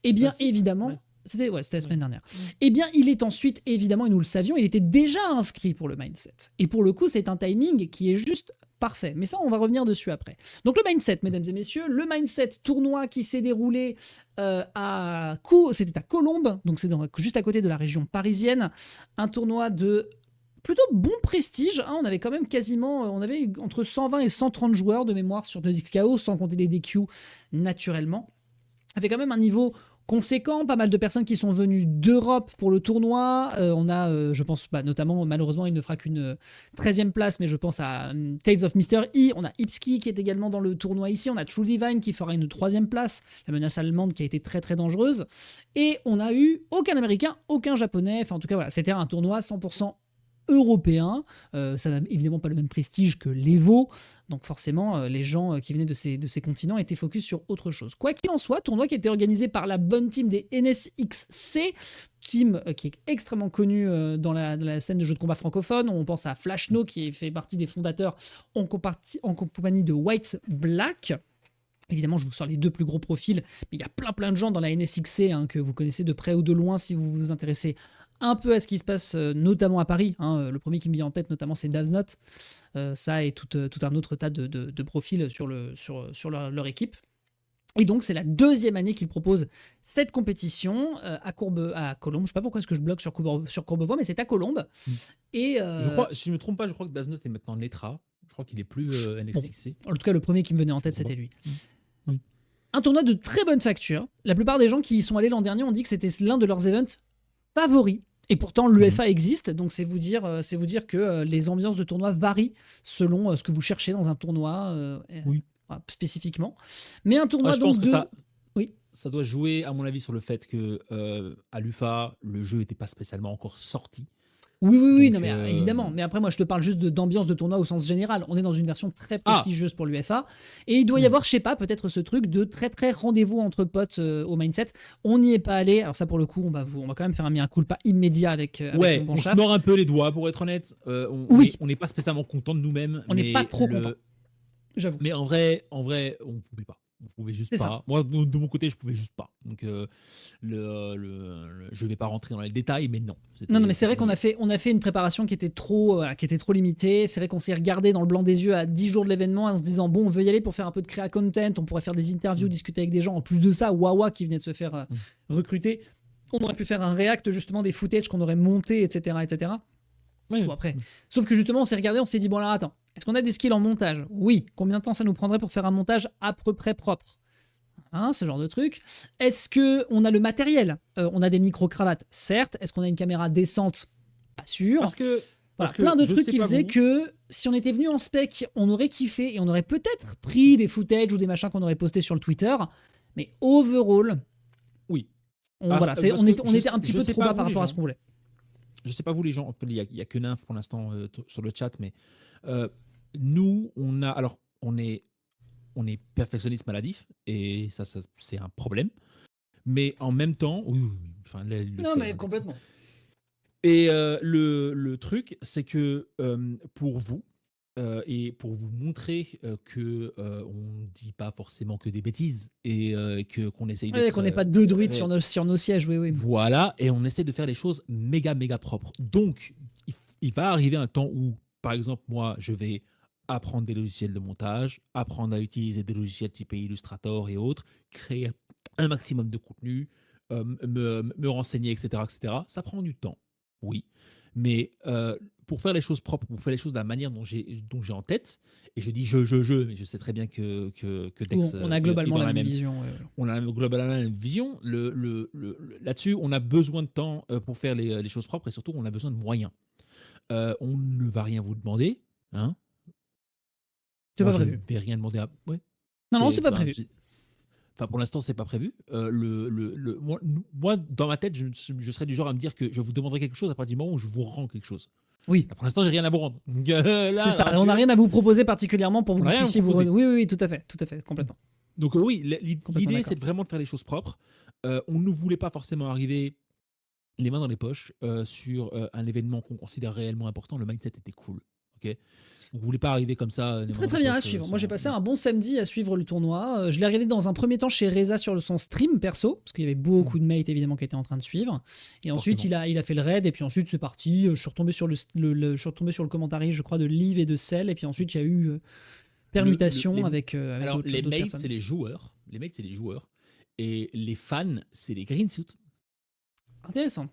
Eh bien, évidemment, ouais. c'était la semaine dernière. Eh bien, il est ensuite, évidemment, et nous le savions, il était déjà inscrit pour le mindset. Et pour le coup, c'est un timing qui est juste parfait. Mais ça, on va revenir dessus après. Donc le mindset, mesdames et messieurs, le mindset tournoi qui s'est déroulé c'était à Colombes, donc c'est juste à côté de la région parisienne. Un tournoi de plutôt bon prestige, hein. On avait quand même on avait entre 120 et 130 joueurs de mémoire sur 2XKO, sans compter les DQ naturellement. Ça fait quand même un niveau conséquent, pas mal de personnes qui sont venues d'Europe pour le tournoi. On a, je pense, notamment, malheureusement, il ne fera qu'une 13e place, mais je pense à Tales of Mr. E. On a Ipski qui est également dans le tournoi ici. On a True Divine qui fera une 3e place, la menace allemande qui a été très très dangereuse. Et on a eu aucun Américain, aucun Japonais. Enfin, en tout cas, voilà, c'était un tournoi 100% européen. Ça n'a évidemment pas le même prestige que l'Evo, donc forcément les gens qui venaient de ces continents étaient focus sur autre chose. Quoi qu'il en soit, tournoi qui a été organisé par la bonne team des NSXC, team qui est extrêmement connue dans la scène de jeux de combat francophone. On pense à Flashno qui fait partie des fondateurs en compagnie de White Black. Évidemment, je vous sors les 2 plus gros profils, mais il y a plein de gens dans la NSXC que vous connaissez de près ou de loin si vous vous intéressez un peu à ce qui se passe, notamment à Paris. Le premier qui me vient en tête, notamment, c'est Davsnot. Ça et tout un autre tas de profils sur leur équipe. Et donc, c'est la 2e année qu'ils proposent cette compétition à Colombes. Je ne sais pas pourquoi est-ce que je bloque sur Courbevoie, mais c'est à Colombes. Et, Si je ne me trompe pas, je crois que Davsnot est maintenant Netra. Je crois qu'il est plus NSXC. En tout cas, le premier qui me venait en tête, c'était lui. Oui. Un tournoi de très bonne facture. La plupart des gens qui y sont allés l'an dernier ont dit que c'était l'un de leurs events favoris. Et pourtant, l'UEFA existe, donc c'est vous dire que les ambiances de tournoi varient selon ce que vous cherchez dans un tournoi spécifiquement. Mais un tournoi je pense donc que Oui. ça doit jouer, à mon avis, sur le fait que à l'UFA, le jeu n'était pas spécialement encore sorti. Oui, Donc, non, mais évidemment. Mais après, moi, je te parle juste d'ambiance de tournoi au sens général. On est dans une version très prestigieuse pour l'UFA. Et il doit y avoir, je sais pas, peut-être ce truc de très, très rendez-vous entre potes au mindset. On n'y est pas allé. Alors ça, pour le coup, on va quand même faire un culpa immédiat avec mon bon on chef. se mord un peu les doigts, pour être honnête. On n'est pas spécialement content de nous-mêmes. On n'est pas trop content. J'avoue. Mais en vrai, on ne pouvait pas. On pouvait juste pas. Ça. Moi, de mon côté, je pouvais juste pas. Donc, je vais pas rentrer dans les détails, mais non. Non, mais c'est vrai qu'on a fait une préparation qui était trop limitée. C'est vrai qu'on s'est regardé dans le blanc des yeux à 10 jours de l'événement en se disant bon, on veut y aller pour faire un peu de créa content, on pourrait faire des interviews, discuter avec des gens. En plus de ça, Wawa qui venait de se faire recruter, on aurait pu faire un react justement des footage qu'on aurait monté, etc., etc. Oui. Bon, après. Sauf que justement, on s'est regardé, on s'est dit bon alors attends, est-ce qu'on a des skills en montage? Oui. Combien de temps ça nous prendrait pour faire un montage à peu près propre? Ce genre de truc. Est-ce qu'on a le matériel? On a des micro-cravates, certes. Est-ce qu'on a une caméra décente? Pas sûr. Parce que plein de trucs qui faisaient que si on était venu en spec, on aurait kiffé et on aurait peut-être pris des footage ou des machins qu'on aurait postés sur le Twitter. Mais overall, oui. On était un petit peu trop bas par rapport à ce qu'on voulait. Je sais pas vous les gens, il y a que Nymph pour l'instant sur le chat, mais nous, on est perfectionniste maladif et ça c'est un problème. Mais en même temps, mais complètement. Et le truc, c'est que pour vous et pour vous montrer que on dit pas forcément que des bêtises et qu'on essaye de qu'on n'est pas 2 druides sur nos sièges, oui. Voilà, et on essaie de faire les choses méga propres. Donc, il va arriver un temps où, par exemple, moi, je vais apprendre des logiciels de montage, apprendre à utiliser des logiciels type Illustrator et autres, créer un maximum de contenu, me renseigner, etc., etc. Ça prend du temps, oui. Mais pour faire les choses propres, pour faire les choses de la manière dont j'ai en tête, et je dis je, mais je sais très bien que Dex... On a globalement la même vision. On a globalement la même vision. Là-dessus, on a besoin de temps pour faire les choses propres, et surtout, on a besoin de moyens. On ne va rien vous demander, hein. C'est pas prévu. Je ne vais rien demander à... Ouais. Non, c'est pas prévu. Enfin, pour l'instant, c'est pas prévu. Moi, dans ma tête, je serais du genre à me dire que je vous demanderai quelque chose à partir du moment où je vous rends quelque chose. Oui. Là, pour l'instant, j'ai rien à vous rendre. C'est ça. On n'a rien à vous proposer particulièrement pour que vous puissiez vous. Oui, tout à fait, complètement. Donc oui, l'idée, c'est vraiment de faire les choses propres. On ne voulait pas forcément arriver les mains dans les poches sur un événement qu'on considère réellement important. Le mindset était cool. ok. Vous voulez pas arriver comme ça. Très très bien à suivre. Moi j'ai passé un bon samedi à suivre le tournoi. Je l'ai regardé dans un premier temps chez Reza sur son stream perso, parce qu'il y avait beaucoup de mates évidemment qui étaient en train de suivre. Et ensuite il a fait le raid, et puis ensuite c'est parti. Je suis retombé sur je suis retombé sur le commentary, je crois, de Liv et de Cell, et puis ensuite il y a eu permutation avec alors d'autres les mates personnes. c'est les joueurs. Les mates c'est les joueurs. Et les fans c'est les green suits. Intéressant.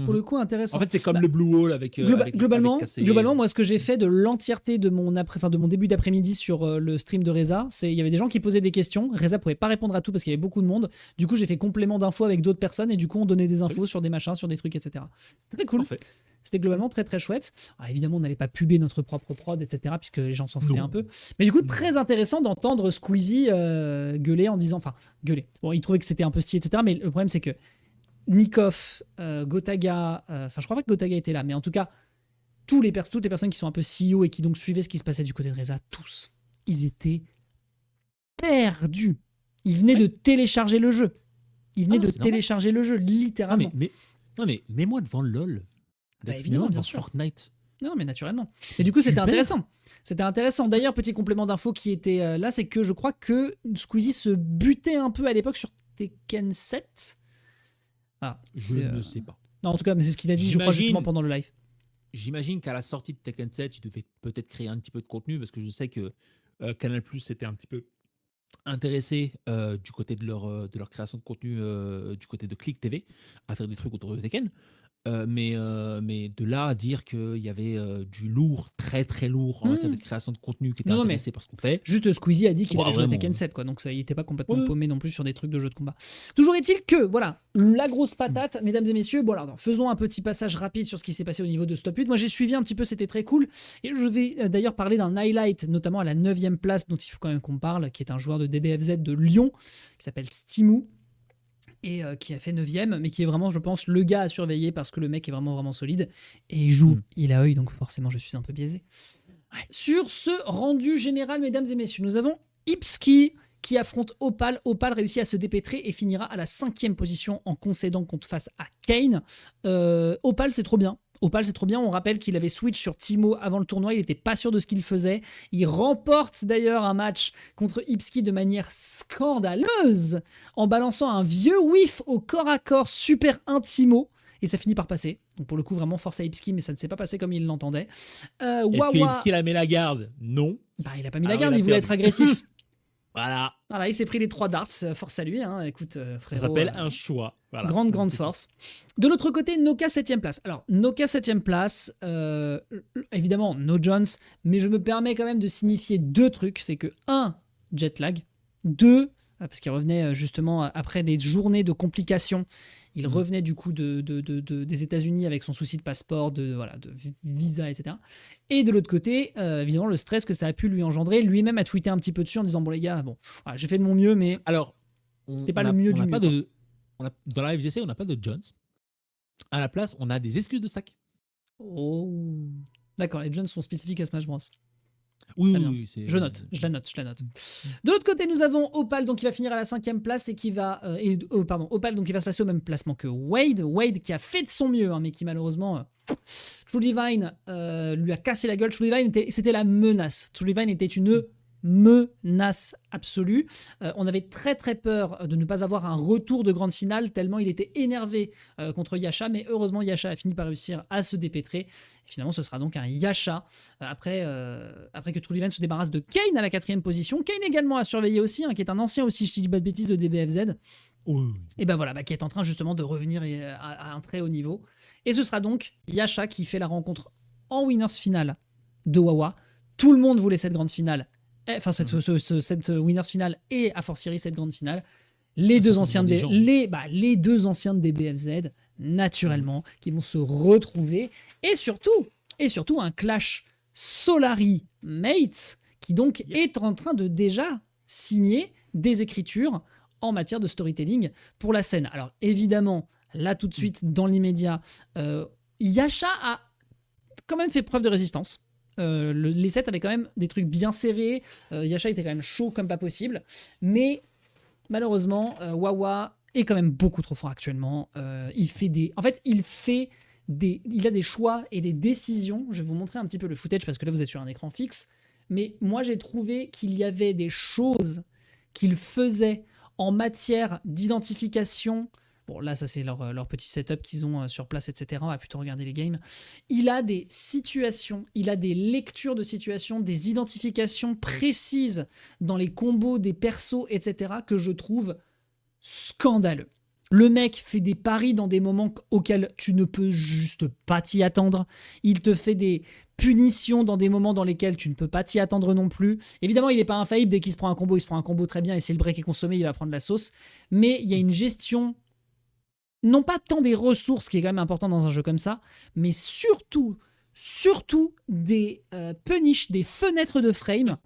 Pour le coup, intéressant. En fait, c'est comme le Blue Wall avec. Globalement, avec KCE. globalement, moi, ce que j'ai fait de l'entièreté de mon début d'après-midi sur le stream de Reza, c'est il y avait des gens qui posaient des questions. Reza pouvait pas répondre à tout parce qu'il y avait beaucoup de monde. Du coup, j'ai fait complément d'infos avec d'autres personnes et du coup, on donnait des infos sur des machins, sur des trucs, etc. C'était très cool. Parfait. C'était globalement très très chouette. Alors, évidemment, on n'allait pas puber notre propre prod, etc. puisque les gens s'en foutaient Non. un peu. Mais du coup, très intéressant d'entendre Squeezie gueuler en disant, enfin, gueuler. Bon, il trouvait que c'était un peu stylé, etc. Mais le problème, c'est que Nikov, Gotaga, enfin je crois pas que Gotaga était là, mais en tout cas, toutes les personnes qui sont un peu CEO et qui donc suivaient ce qui se passait du côté de Reza, tous, ils étaient perdus. Ils venaient de télécharger le jeu. Ils venaient de télécharger le jeu, littéralement. Non mais mets-moi devant le LoL. Bah, évidemment, bien devant sûr. Fortnite. Non, mais naturellement. Et du coup, c'était Super. intéressant. C'était intéressant. D'ailleurs, petit complément d'info qui était là, c'est que je crois que Squeezie se butait un peu à l'époque sur Tekken 7. Ah, Je ne sais pas. Non, en tout cas, mais c'est ce qu'il a dit, je crois, justement pendant le live. J'imagine qu'à la sortie de Tekken 7, tu devais peut-être créer un petit peu de contenu parce que je sais que Canal+ était un petit peu intéressé du côté de leur création de contenu du côté de Click TV à faire des trucs autour de Tekken. Mais de là à dire qu'il y avait du lourd, très très lourd en matière de création de contenu qui était intéressé par ce qu'on fait. Juste Squeezie a dit qu'il avait joué à vraiment. Tekken 7, quoi, donc ça, il n'était pas complètement paumé non plus sur des trucs de jeux de combat. Toujours est-il que, voilà, la grosse patate, mesdames et messieurs. Bon, alors, faisons un petit passage rapide sur ce qui s'est passé au niveau de Stop 8. Moi, j'ai suivi un petit peu, c'était très cool. Et je vais d'ailleurs parler d'un highlight, notamment à la 9e place, dont il faut quand même qu'on parle, qui est un joueur de DBFZ de Lyon, qui s'appelle Stimou. Et qui a fait 9e, mais qui est vraiment, je pense, le gars à surveiller parce que le mec est vraiment, vraiment solide. Et il joue, il a œil, donc forcément, je suis un peu biaisé. Ouais. Sur ce rendu général, mesdames et messieurs, nous avons Ipski qui affronte Opal. Opal réussit à se dépêtrer et finira à la 5e position en concédant contre face à Kane. Opal, c'est trop bien. Opal, c'est trop bien. On rappelle qu'il avait switch sur Timo avant le tournoi. Il n'était pas sûr de ce qu'il faisait. Il remporte d'ailleurs un match contre Ipski de manière scandaleuse en balançant un vieux whiff au corps à corps super intimo. Et ça finit par passer. Donc pour le coup, vraiment force à Ipski, mais ça ne s'est pas passé comme il l'entendait. Est-ce que Ipski a mis la garde? Non. Bah, il n'a pas mis la garde, il voulait être agressif. Voilà, il s'est pris les 3 darts, force à lui, hein. Écoute, frérot. Ça s'appelle un choix. Voilà. Grande force. De l'autre côté, Noka 7e place. Alors, Noka 7e place, évidemment, no Jones, mais je me permets quand même de signifier 2 trucs. C'est que 1, jet lag. 2, parce qu'il revenait justement après des journées de complications. Il revenait du coup des États-Unis avec son souci de passeport, de visa, etc. Et de l'autre côté, évidemment, le stress que ça a pu lui engendrer. Lui-même a tweeté un petit peu dessus en disant bon les gars, voilà, j'ai fait de mon mieux, mais alors c'était pas le mieux du mieux. Dans la FGC, on n'a pas de Jones. À la place, on a des excuses de sac. Oh, d'accord, les Jones sont spécifiques à Smash Bros. Oui, je la note. De l'autre côté, nous avons Opal, donc qui va finir à la 5e place et qui va Opal, donc qui va se placer au même placement que Wade qui a fait de son mieux, hein, mais qui malheureusement True Divine lui a cassé la gueule. True Divine c'était la menace. True Divine était une menace absolue. On avait très très peur de ne pas avoir un retour de grande finale tellement il était énervé contre Yasha, mais heureusement Yasha a fini par réussir à se dépêtrer. Et finalement ce sera donc un Yasha après que True Divine se débarrasse de Kane à la 4e position. Kane également à surveiller aussi, hein, qui est un ancien aussi, je dis pas de bêtises, de DBFZ. Et ben voilà, qui est en train justement de revenir à un très haut niveau. Et ce sera donc Yasha qui fait la rencontre en winners finale de Wawa. Tout le monde voulait cette grande finale. Enfin, cette winners finale et a fortiori cette grande finale. Les deux anciens de DBFZ, naturellement, qui vont se retrouver. Et surtout un clash Solari-Mate qui donc est en train de déjà signer des écritures en matière de storytelling pour la scène. Alors évidemment, là tout de suite, dans l'immédiat, Yasha a quand même fait preuve de résistance. Les sets avaient quand même des trucs bien serrés. Yasha était quand même chaud comme pas possible. Mais malheureusement, Wawa est quand même beaucoup trop fort actuellement. Il fait il a des choix et des décisions. Je vais vous montrer un petit peu le footage parce que là vous êtes sur un écran fixe. Mais moi j'ai trouvé qu'il y avait des choses qu'il faisait en matière d'identification. Bon, là, ça, c'est leur petit setup qu'ils ont sur place, etc. On va plutôt regarder les games. Il a des situations, il a des lectures de situations, des identifications précises dans les combos des persos, etc. que je trouve scandaleux. Le mec fait des paris dans des moments auxquels tu ne peux juste pas t'y attendre. Il te fait des punitions dans des moments dans lesquels tu ne peux pas t'y attendre non plus. Évidemment, il n'est pas infaillible. Dès qu'il se prend un combo, il se prend un combo très bien. Et si le break est consommé, il va prendre la sauce. Mais il y a une gestion... non pas tant des ressources, qui est quand même important dans un jeu comme ça, mais surtout des punish, des fenêtres de frame,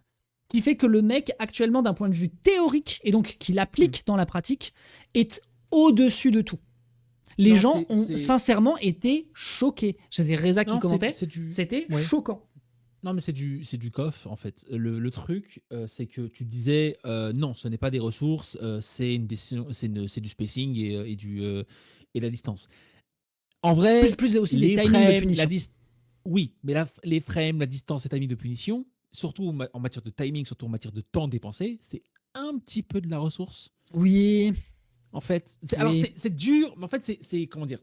qui fait que le mec, actuellement, d'un point de vue théorique, et donc qu'il applique dans la pratique, est au-dessus de tout. Les gens ont sincèrement été choqués. C'était Reza qui commentait, c'était choquant. Non, mais c'est du coff, en fait. Le truc, c'est que tu disais, non, ce n'est pas des ressources, c'est une décision, c'est du spacing et la distance. En vrai, plus aussi des timings de punition. Oui, mais les frames, la distance et timing de punition, surtout en matière de timing, surtout en matière de temps dépensé, c'est un petit peu de la ressource. Oui. En fait, alors c'est dur, mais en fait, c'est comment dire,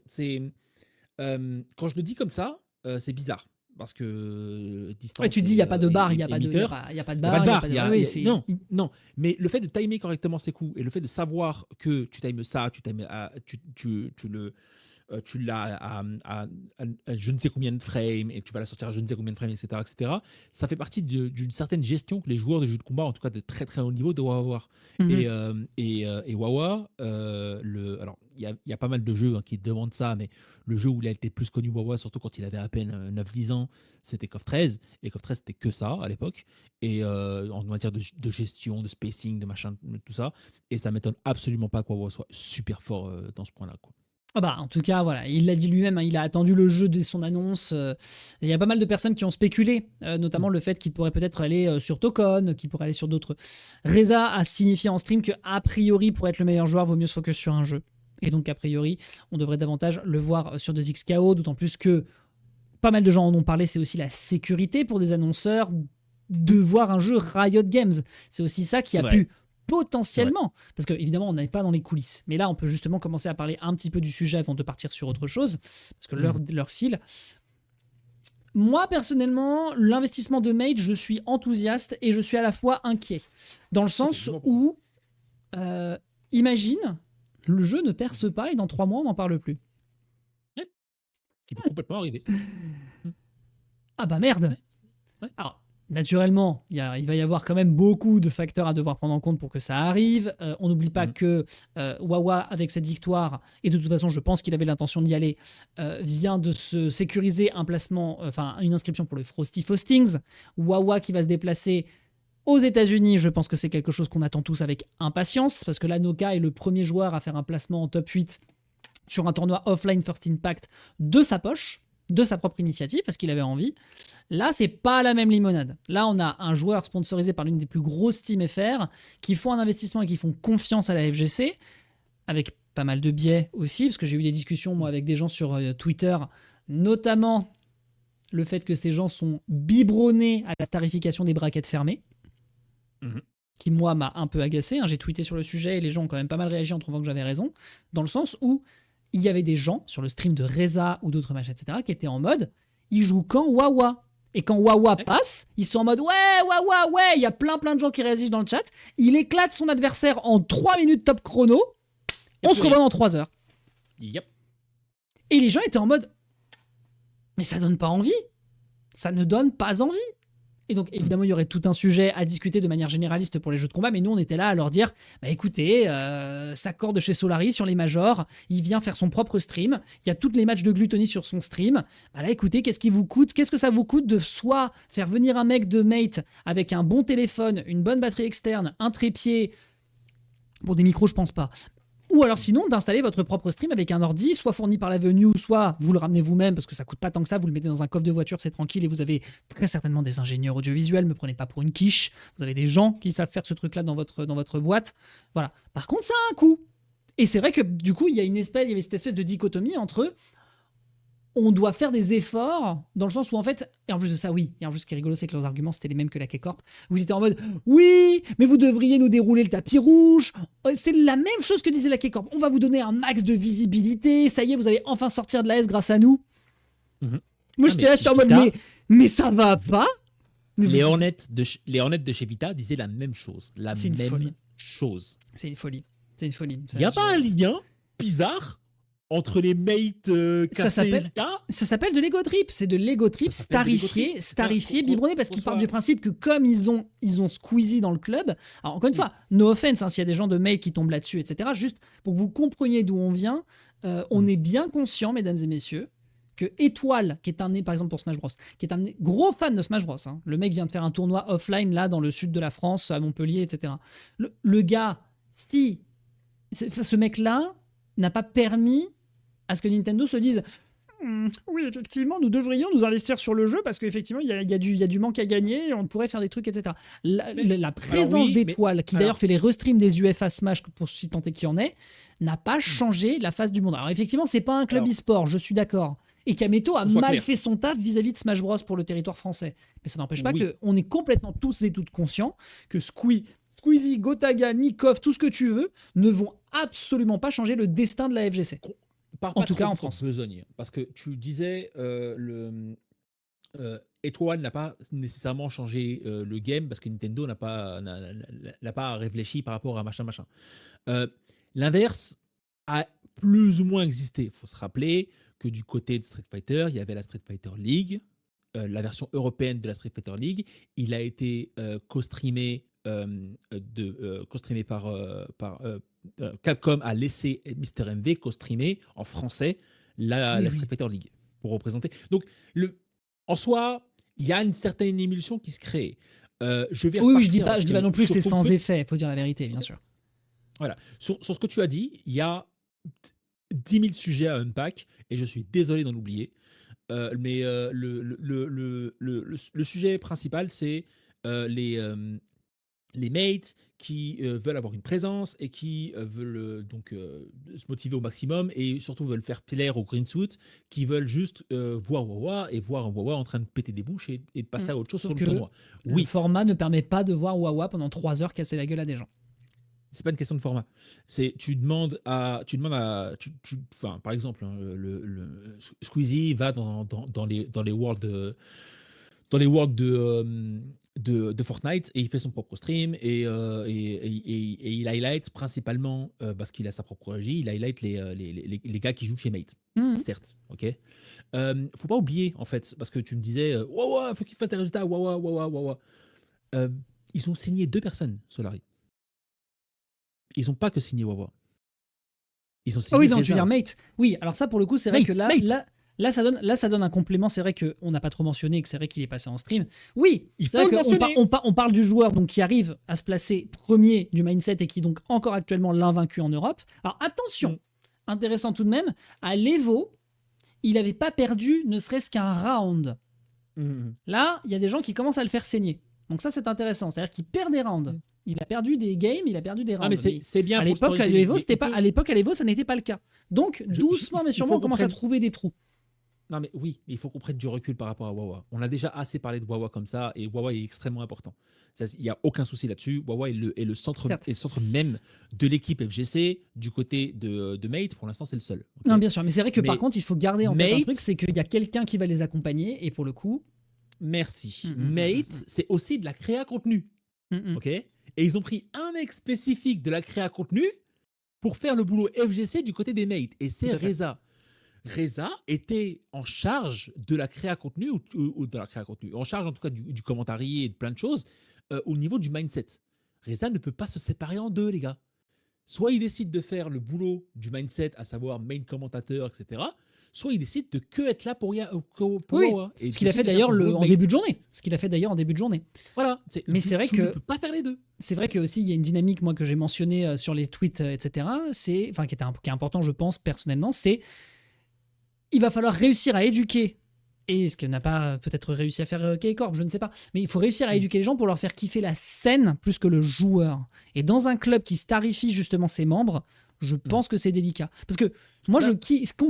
quand je le dis comme ça, c'est bizarre. Parce que distance. Ouais, tu dis, il n'y a pas de barre, il n'y a pas de barre. Non, mais le fait de timer correctement ses coups et le fait de savoir que tu times ça, tu l'as à je ne sais combien de frames et tu vas la sortir à je ne sais combien de frames, etc. Ça fait partie d'une certaine gestion que les joueurs de jeux de combat, en tout cas de très très haut niveau, doivent avoir. Et Wawa, alors il y a pas mal de jeux qui demandent ça, mais le jeu où il a été plus connu Wawa, surtout quand il avait à peine 9-10 ans, c'était KOF 13. Et KOF 13, c'était que ça à l'époque. Et en matière de gestion, de spacing, de machin, tout ça. Et ça m'étonne absolument pas que Wawa soit super fort dans ce point-là, quoi. Ah bah, en tout cas, voilà, il l'a dit lui-même, hein, il a attendu le jeu dès son annonce. Il y a pas mal de personnes qui ont spéculé, notamment le fait qu'il pourrait peut-être aller sur Tokon, qu'il pourrait aller sur d'autres. Reza a signifié en stream que, a priori, pour être le meilleur joueur, vaut mieux se focus sur un jeu. Et donc, a priori, on devrait davantage le voir sur des XKO, d'autant plus que pas mal de gens en ont parlé, c'est aussi la sécurité pour des annonceurs de voir un jeu Riot Games. C'est aussi ça qui a pu potentiellement, parce que évidemment on n'est pas dans les coulisses, mais là on peut justement commencer à parler un petit peu du sujet avant de partir sur autre chose, parce que leur fil. Moi personnellement, l'investissement de Mage, je suis enthousiaste et je suis à la fois inquiet, dans le sens où imagine, le jeu ne perce pas et dans 3 mois on n'en parle plus. Qui peut complètement arriver. Ah bah merde. Alors naturellement, il va y avoir quand même beaucoup de facteurs à devoir prendre en compte pour que ça arrive. On n'oublie pas que Wawa, avec cette victoire, et de toute façon, je pense qu'il avait l'intention d'y aller, vient de se sécuriser un placement, enfin une inscription pour le Frosty Faustings. Wawa qui va se déplacer aux États-Unis, je pense que c'est quelque chose qu'on attend tous avec impatience, parce que là, Noka est le premier joueur à faire un placement en top 8 sur un tournoi offline First Impact de sa poche, de sa propre initiative, parce qu'il avait envie. Là, c'est pas la même limonade. Là, on a un joueur sponsorisé par l'une des plus grosses teams FR qui font un investissement et qui font confiance à la FGC, avec pas mal de biais aussi, parce que j'ai eu des discussions, moi, avec des gens sur Twitter, notamment le fait que ces gens sont biberonnés à la tarification des brackets fermées, qui, moi, m'a un peu agacé. J'ai tweeté sur le sujet et les gens ont quand même pas mal réagi en trouvant que j'avais raison, dans le sens où il y avait des gens sur le stream de Reza ou d'autres matchs, etc., qui étaient en mode, ils jouent quand Wawa. Et quand Wawa passe, ils sont en mode, ouais, Wawa, ouais, il y a plein de gens qui réagissent dans le chat. Il éclate son adversaire en 3 minutes top chrono. On se revoit dans 3 heures. Yep. Et les gens étaient en mode, mais ça donne pas envie. Ça ne donne pas envie. Et donc, évidemment, il y aurait tout un sujet à discuter de manière généraliste pour les jeux de combat, mais nous, on était là à leur dire, bah écoutez, Sakor de chez Solari sur les majors, il vient faire son propre stream, il y a tous les matchs de Gluttony sur son stream, bah là, écoutez, qu'est-ce que ça vous coûte de soit faire venir un mec de Mate avec un bon téléphone, une bonne batterie externe, un trépied, pour des micros, je pense pas, ou alors sinon d'installer votre propre stream avec un ordi, soit fourni par la venue, soit vous le ramenez vous-même parce que ça coûte pas tant que ça, vous le mettez dans un coffre de voiture, c'est tranquille et vous avez très certainement des ingénieurs audiovisuels, me prenez pas pour une quiche, vous avez des gens qui savent faire ce truc-là dans votre boîte. Voilà. Par contre, ça a un coût. Et c'est vrai que du coup, il y avait cette espèce de dichotomie entre on doit faire des efforts dans le sens où en fait, et en plus de ça, oui, et en plus ce qui est rigolo, c'est que leurs arguments c'était les mêmes que la K-Corp. Vous étiez en mode, oui, mais vous devriez nous dérouler le tapis rouge. C'était la même chose que disait la K-Corp. On va vous donner un max de visibilité. Ça y est, vous allez enfin sortir de la S grâce à nous. Mhm. Moi, Ah, j'étais là, j'étais en mode, Vita- mais ça va pas. Mais Les vous- Hornets de chez Vita disaient la même chose. La C'est une même folie. chose. C'est une folie. C'est une folie. Il n'y a pas un lien bizarre entre les mates Ça cassés et s'appelle- Vita? Ça s'appelle de l'ego trip. C'est de l'ego trip Ça s'appelle de l'ego starifié, trip. starifié, Qu'on- biberonné, parce qu'on qu'ils soit- partent du principe que comme ils ont Squeezie dans le club. Alors encore une fois, no offense, hein, s'il y a des gens de mail qui tombent là-dessus, etc. Juste pour que vous compreniez d'où on vient, on est bien conscient, mesdames et messieurs, que Étoile, qui est un par exemple pour Smash Bros, qui est un gros fan de Smash Bros. Hein, le mec vient de faire un tournoi offline là dans le sud de la France, à Montpellier, etc. Le gars, si ce mec-là n'a pas permis à ce que Nintendo se dise oui, effectivement, nous devrions nous investir sur le jeu parce qu'effectivement, il y a du manque à gagner et on pourrait faire des trucs, etc. La présence oui, d'Étoile, qui d'ailleurs fait les restreams des UFA Smash, pour si tant est qu'il y en ait, n'a pas changé la face du monde. Alors effectivement, c'est pas un club Alors, e-sport, je suis d'accord. Et Kameto a qu'on soit mal clair. fait son taf vis-à-vis de Smash Bros pour le territoire français. Mais ça n'empêche pas Oui. qu'on est complètement tous et toutes conscients que Squeezie, Gotaga, Nikov, tout ce que tu veux, ne vont absolument pas changer le destin de la FGC. Part En pas tout trop cas, en vite France. besogne, parce que tu disais Étoile n'a pas nécessairement changé le game parce que Nintendo n'a pas réfléchi par rapport à machin. L'inverse a plus ou moins existé. Il faut se rappeler que du côté de Street Fighter, il y avait la Street Fighter League, la version européenne de la Street Fighter League. Il a été co-streamé par Capcom a laissé Mister MV co-streamer en français la Oui. Street Fighter League pour représenter. Donc, en soi, il y a une certaine émulsion qui se crée. Je vais Oui, je dis repartir pas, parce je dis pas non plus que sur c'est ton sans truc- effet, il faut dire la vérité, bien sûr. Voilà. Sur ce que tu as dit, il y a 10 000 sujets à unpack et je suis désolé d'en oublier. Mais le sujet principal, c'est les mates qui veulent avoir une présence et qui veulent se motiver au maximum et surtout veulent faire plaire au green suit, qui veulent juste voir Wawa et voir un Wawa en train de péter des bouches et de passer à autre chose Sauf sur que le tournoi. Le Oui, format ne permet pas de voir Wawa pendant 3 heures casser la gueule à des gens. c'est pas une question de format. C'est tu demandes à, enfin, par exemple, hein, Squeezie va dans les worlds de Fortnite et il fait son propre stream et il highlight principalement parce qu'il a sa propre régie, il highlight les gars qui jouent chez Mate. Certes, ok. Faut pas oublier en fait parce que tu me disais Wawa, faut qu'il fasse des résultats, Wawa. Ils ont signé 2 personnes, Solari. Ils n'ont pas que signé Wawa. Ils ont signé Ah oui, non, Reza tu veux dire aussi. Mate. Oui, alors ça, pour le coup, c'est vrai Mate, que Mate. là, ça donne un complément. C'est vrai qu'on n'a pas trop mentionné et que c'est vrai qu'il est passé en stream. Oui, Il c'est vrai faut le qu'on mentionner. on parle du joueur donc, qui arrive à se placer premier du mindset et qui est donc encore actuellement l'invaincu en Europe. Alors attention, intéressant tout de même, à l'Evo, il n'avait pas perdu ne serait-ce qu'un round. Là, il y a des gens qui commencent à le faire saigner. Donc ça, c'est intéressant. C'est-à-dire qu'il perd des rounds. Il a perdu des games, il a perdu des rounds. Ah, mais c'est bien à pour l'époque, à storytelling, l'Evo, mais c'était il pas. peut- À l'époque, à l'Evo, ça n'était pas le cas. Donc, doucement, mais il sûrement, faut on commence à qu'on prenne- trouver des trous. Non, mais oui, il faut qu'on prenne du recul par rapport à Wawa. On a déjà assez parlé de Wawa comme ça, et Wawa est extrêmement important. Il n'y a aucun souci là-dessus. Wawa est le centre même de l'équipe FGC. Du côté de Mate, pour l'instant, c'est le seul. ok. Non, bien sûr. Mais c'est vrai que par Mais contre, il faut garder en tête un Mate- truc, c'est qu'il y a quelqu'un qui va les accompagner, et pour le coup. Merci. Mm, mm, Mate, c'est aussi de la créa contenu. Ok. Et ils ont pris un mec spécifique de la créa contenu pour faire le boulot FGC du côté des mates. Et c'est Tout à fait. Reza. Reza était en charge de la créa contenu, ou de la créa contenu, en charge en tout cas du commentarié et de plein de choses au niveau du mindset. Reza ne peut pas se séparer en deux, les gars. Soit il décide de faire le boulot du mindset, à savoir main commentateur, etc. Soit il décide de que être là pour Oui, Wawa. Et ce qu'il a décide fait de faire d'ailleurs son boulot de en mate. début de journée. Ce qu'il a fait d'ailleurs en début de journée. Voilà. Mais c'est vrai tu que- ne peux pas faire les deux. C'est vrai que aussi il y a une dynamique moi que j'ai mentionnée sur les tweets, etc. C'est, enfin qui est important, je pense personnellement, c'est il va falloir réussir à éduquer. Et ce que n'a pas peut-être réussi à faire K-Corp, je ne sais pas. Mais il faut réussir à éduquer les gens pour leur faire kiffer la scène plus que le joueur. Et dans un club qui starifie justement ses membres, Je pense que c'est délicat. Parce que moi,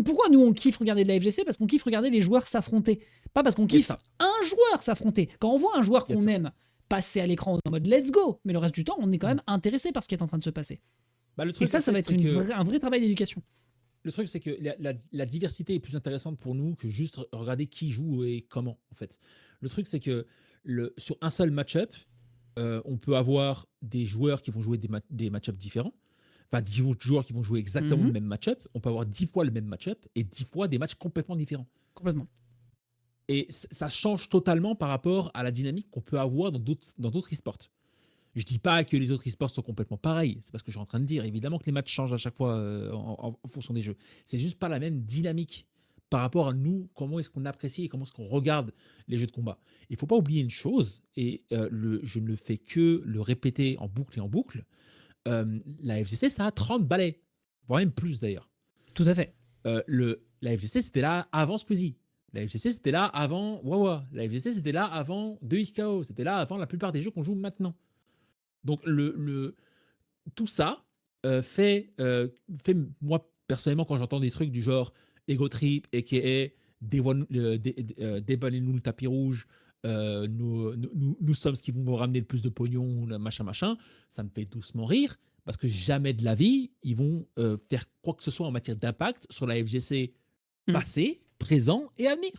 pourquoi nous on kiffe regarder de la FGC? Parce qu'on kiffe regarder les joueurs s'affronter. Pas parce qu'on Il y a kiffe ça. un joueur s'affronter. Quand on voit un joueur Il y a qu'on ça. aime passer à l'écran en mode let's go, mais le reste du temps, on est quand même intéressé par ce qui est en train de se passer. Bah, le Et truc, ça en fait, va être c'est que- un vrai travail d'éducation. Le truc, c'est que la diversité est plus intéressante pour nous que juste regarder qui joue et comment, en fait. Le truc, c'est que sur un seul match-up, on peut avoir des joueurs qui vont jouer des match-ups différents. Enfin, 10 joueurs qui vont jouer exactement Mhm. le même match-up. On peut avoir 10 fois le même match-up et 10 fois des matchs complètement différents. Complètement. Et ça change totalement par rapport à la dynamique qu'on peut avoir dans d'autres e-sports. Je dis pas que les autres e-sports sont complètement pareils, c'est pas ce que je suis en train de dire. Évidemment que les matchs changent à chaque fois en fonction des jeux. C'est juste pas la même dynamique par rapport à nous, comment est-ce qu'on apprécie et comment est-ce qu'on regarde les jeux de combat. Il faut pas oublier une chose, et je ne fais que le répéter en boucle et en boucle, la FGC, ça a 30 balais, voire même plus d'ailleurs. Tout à fait. La FGC, c'était là avant Squeezie. La FGC, c'était là avant Wawa. La FGC, c'était là avant 2xKO. C'était là avant la plupart des jeux qu'on joue maintenant. Donc, tout ça fait, moi, personnellement, quand j'entends des trucs du genre Ego Trip, a.k.a. déballez-nous le tapis rouge, nous sommes ce qui vont vous ramener le plus de pognon, machin, ça me fait doucement rire, parce que jamais de la vie, ils vont faire quoi que ce soit en matière d'impact sur la FGC passé, présent et à venir.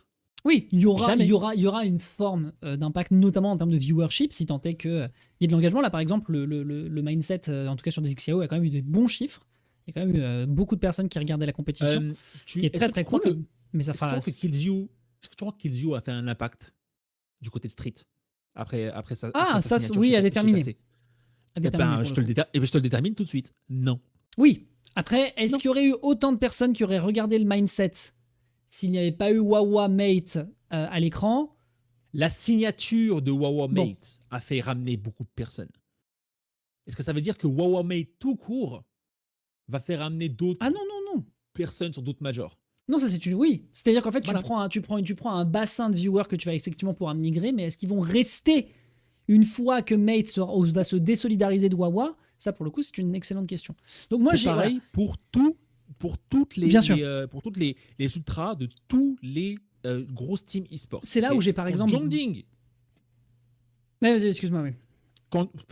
Oui, il y Jamais. aura une forme d'impact, notamment en termes de viewership, si tant est qu'il y ait de l'engagement. Là, par exemple, le mindset, en tout cas sur des XKO, a quand même eu de bons chiffres. Il y a quand même eu beaucoup de personnes qui regardaient la compétition, ce qui est très très cool. Mais ça fera. Est-ce que tu crois que Killzio a fait un impact du côté de Street après ça? Ah, ça, signature oui, chez à déterminer. KC? À déterminer, Je te le détermine tout de suite. Non. Oui. Après, est-ce Non. qu'il y aurait eu autant de personnes qui auraient regardé le mindset s'il n'y avait pas eu Wawa Mate à l'écran? La signature de Wawa Bon. Mate a fait ramener beaucoup de personnes. Est-ce que ça veut dire que Wawa Mate tout court va faire ramener d'autres Ah non. personnes sur d'autres majors? Non, ça c'est une. Oui. C'est-à-dire qu'en fait, Voilà. tu prends un bassin de viewers que tu vas effectivement pouvoir migrer, mais est-ce qu'ils vont rester une fois que Mate va se désolidariser de Wawa? Ça, pour le coup, c'est une excellente question. Donc moi, C'est j'ai pareil pour toutes les, Bien sûr. pour toutes les ultras de tous les grosses teams e-sport. C'est là où j'ai, par exemple- Jongding, Mais vas-y, excuse-moi, oui.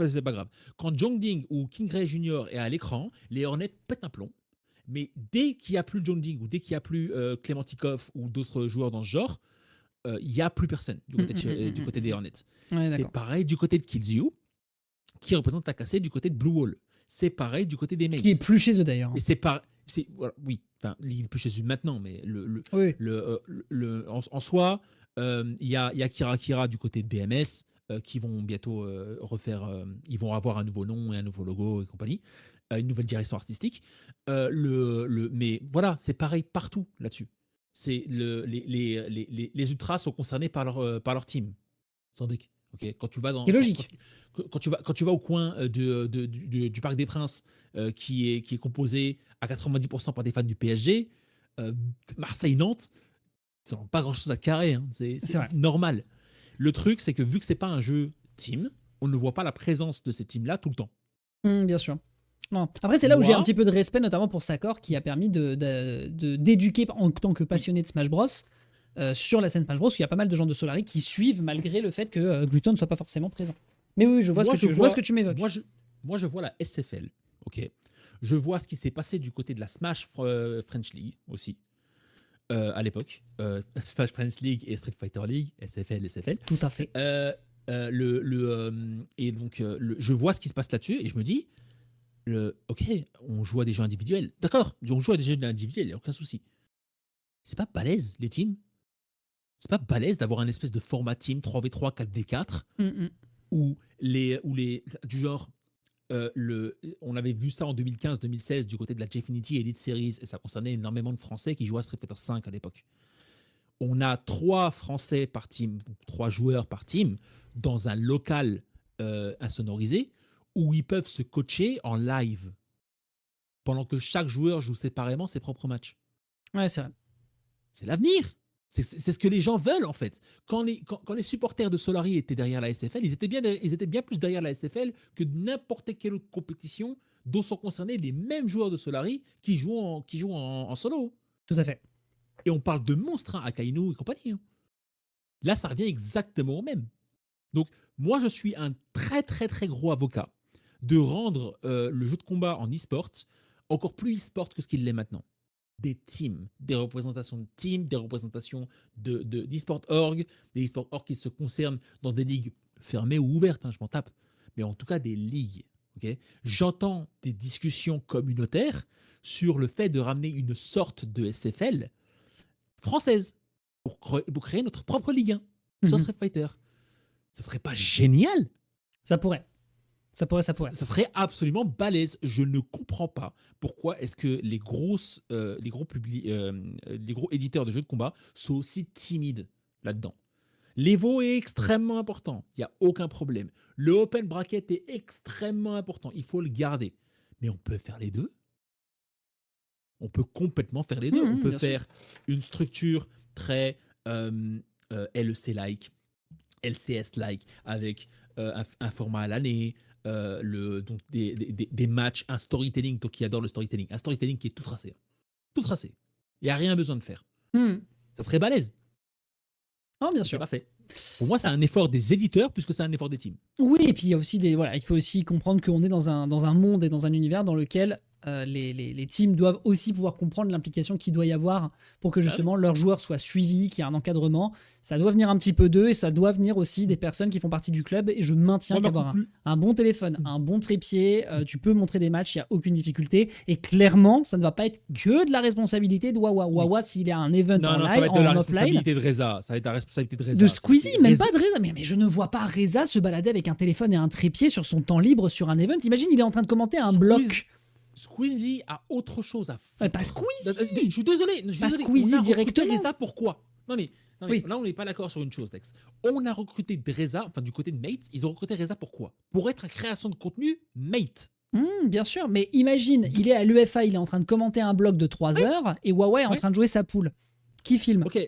c'est pas grave. Quand Jongding ou King Ray Jr. est à l'écran, les Hornets pètent un plomb. Mais dès qu'il n'y a plus Jongding ou dès qu'il n'y a plus Klementikov ou d'autres joueurs dans ce genre, il n'y a plus personne du côté des Hornets. Ouais, C'est d'accord. pareil du côté de Killzio, qui représente Takase du côté de Blue Wall. C'est pareil du côté des Mates. Qui est plus chez eux d'ailleurs. Et voilà, oui, enfin, il est plus chez eux maintenant, mais Oui. en soi, il y a Kira du côté de BMS qui vont bientôt refaire, ils vont avoir un nouveau nom et un nouveau logo et compagnie, une nouvelle direction artistique. Mais voilà, c'est pareil partout là-dessus. C'est les ultras sont concernés par leur team. Sans doute. Okay. Quand tu vas dans, C'est logique. Quand tu vas au coin du Parc des Princes, qui est composé à 90% par des fans du PSG, Marseille-Nantes, ça n'a pas grand-chose à carrer. Hein. C'est vrai. normal. Le truc, c'est que vu que c'est pas un jeu team, on ne voit pas la présence de ces teams-là tout le temps. Bien sûr. Non. Après, c'est là où j'ai Moi- un petit peu de respect, notamment pour Sakor, qui a permis d'éduquer en tant que passionné de Smash Bros. Sur la scène Smash Bros, où il y a pas mal de gens de Solari qui suivent malgré le fait que Gluton ne soit pas forcément présent. Mais oui, je vois Moi, ce que tu m'évoques. Moi, je vois la SFL. Ok. Je vois ce qui s'est passé du côté de la Smash French League aussi. À l'époque. Smash French League et Street Fighter League, SFL. Tout à fait. Et donc, je vois ce qui se passe là-dessus et je me dis, ok, on joue à des jeux individuels. D'accord, on joue à des jeux individuels, il n'y a aucun souci. C'est pas balèze, les teams. C'est pas balèze d'avoir un espèce de format team 3v3, 4v4 où du genre, on avait vu ça en 2015-2016 du côté de la Jfinity Elite Series et ça concernait énormément de Français qui jouaient à Street Fighter 5 à l'époque. On a 3 Français par team, donc 3 joueurs par team, dans un local insonorisé où ils peuvent se coacher en live pendant que chaque joueur joue séparément ses propres matchs. Ouais, c'est vrai. C'est l'avenir. C'est ce que les gens veulent, en fait. Quand les supporters de Solari étaient derrière la SFL, ils étaient bien plus derrière la SFL que n'importe quelle autre compétition dont sont concernés les mêmes joueurs de Solari qui jouent en solo. Tout à fait. Et on parle de monstres, hein, Akainu et compagnie. Hein. Là, ça revient exactement au même. Donc, moi, je suis un très, très, très gros avocat de rendre le jeu de combat en e-sport encore plus e-sport que ce qu'il l'est maintenant. Des teams, des représentations de teams, des représentations d'e-sport.org, des e-sport.org qui se concernent dans des ligues fermées ou ouvertes, hein, je m'en tape, mais en tout cas des ligues. Okay. J'entends des discussions communautaires sur le fait de ramener une sorte de SFL française pour créer notre propre Ligue 1 sur Street Fighter. Ça serait pas génial? Ça pourrait. Ça Ça serait absolument balèze. Je ne comprends pas pourquoi est-ce que les gros éditeurs de jeux de combat sont aussi timides là-dedans. L'Evo est extrêmement important. Il n'y a aucun problème. Le open bracket est extrêmement important. Il faut le garder. Mais on peut faire les deux. On peut complètement faire les deux. On peut faire une structure très LEC-like, LCS-like, avec un format à l'année, donc des matchs, un storytelling, toi qui adore le storytelling, un storytelling qui est tout tracé. Tout tracé. Il n'y a rien besoin de faire. Ça serait balèze. Oh, bien sûr. C'est pas fait. Pour moi, c'est un effort des éditeurs plus que c'est un effort des teams. Oui, et puis il y a aussi il faut aussi comprendre qu'on est dans un monde et dans un univers dans lequel les teams doivent aussi pouvoir comprendre l'implication qu'il doit y avoir pour que justement leurs joueurs soient suivis, qu'il y ait un encadrement. Ça doit venir un petit peu d'eux et ça doit venir aussi des personnes qui font partie du club. Et je maintiens qu'avoir un bon téléphone, un bon trépied, tu peux montrer des matchs, il n'y a aucune difficulté. Et clairement, ça ne va pas être que de la responsabilité de Wawa. Wawa, s'il y a un event en live, ça va être de la offline. Responsabilité de Reza. Ça va être la responsabilité de Reza. De Squeezie, même pas de Reza. Mais je ne vois pas Reza se balader avec un téléphone et un trépied sur son temps libre sur un event. Imagine, il est en train de commenter un bloc. Squeezie a autre chose à foutre. Pas Squeezie. Je suis désolé. Pas Squeezie directement. Reza, pourquoi? Non mais oui. Là on n'est pas d'accord sur une chose, Dex. On a recruté Reza, enfin du côté de Mate, ils ont recruté Reza pourquoi? Pour être à création de contenu Mate. Bien sûr, mais imagine, il est à l'UEFA, il est en train de commenter un bloc de 3 heures et Huawei est en train de jouer sa poule. Qui filme? Ok,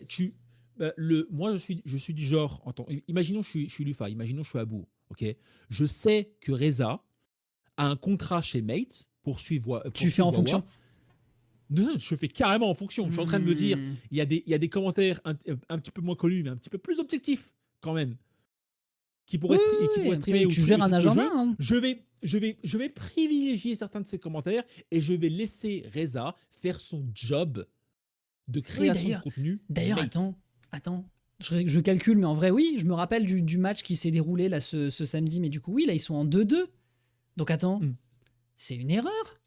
moi je suis du genre, imaginons je suis l'UEFA, imaginons je suis à bout. Ok, je sais que Reza a un contrat chez Mate. Tu fais en fonction? Non, je fais carrément en fonction. Je suis en train de me dire, il y a des commentaires un petit peu moins connus, mais un petit peu plus objectifs quand même, qui pourraient streamer. Tu gères un agenda. Je vais privilégier certains de ces commentaires et je vais laisser Reza faire son job de création de contenu. D'ailleurs, attends. Je calcule, mais en vrai, oui. Je me rappelle du match qui s'est déroulé là ce samedi, mais du coup, oui, là, ils sont en 2-2. Donc attends. C'est une erreur.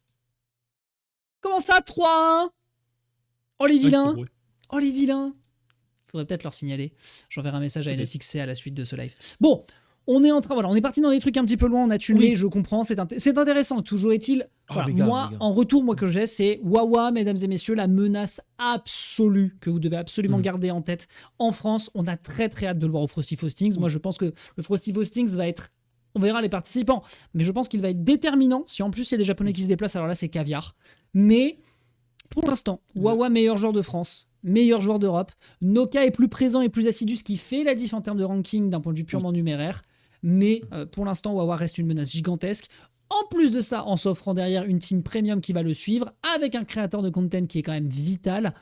Comment ça, 3-1? Oh les vilains. Oh les vilains. Faudrait peut-être leur signaler. J'enverrai un message à NSXC à la suite de ce live. Bon, on est parti dans des trucs un petit peu loin, on a tué, je comprends, c'est intéressant. Toujours est-il, en retour, que j'ai, c'est Wawa, mesdames et messieurs, la menace absolue que vous devez absolument garder en tête. En France, on a très très hâte de le voir au Frosty Faustings. Moi, je pense que le Frosty Faustings va être... On verra les participants, mais je pense qu'il va être déterminant. Si en plus il y a des Japonais qui se déplacent, alors là c'est caviar. Mais pour l'instant, Wawa meilleur joueur de France, meilleur joueur d'Europe. Noka est plus présent et plus assidu, ce qui fait la diff en termes de ranking d'un point de vue purement numéraire. Mais pour l'instant, Wawa reste une menace gigantesque. En plus de ça, en s'offrant derrière une team premium qui va le suivre, avec un créateur de content qui est quand même vital.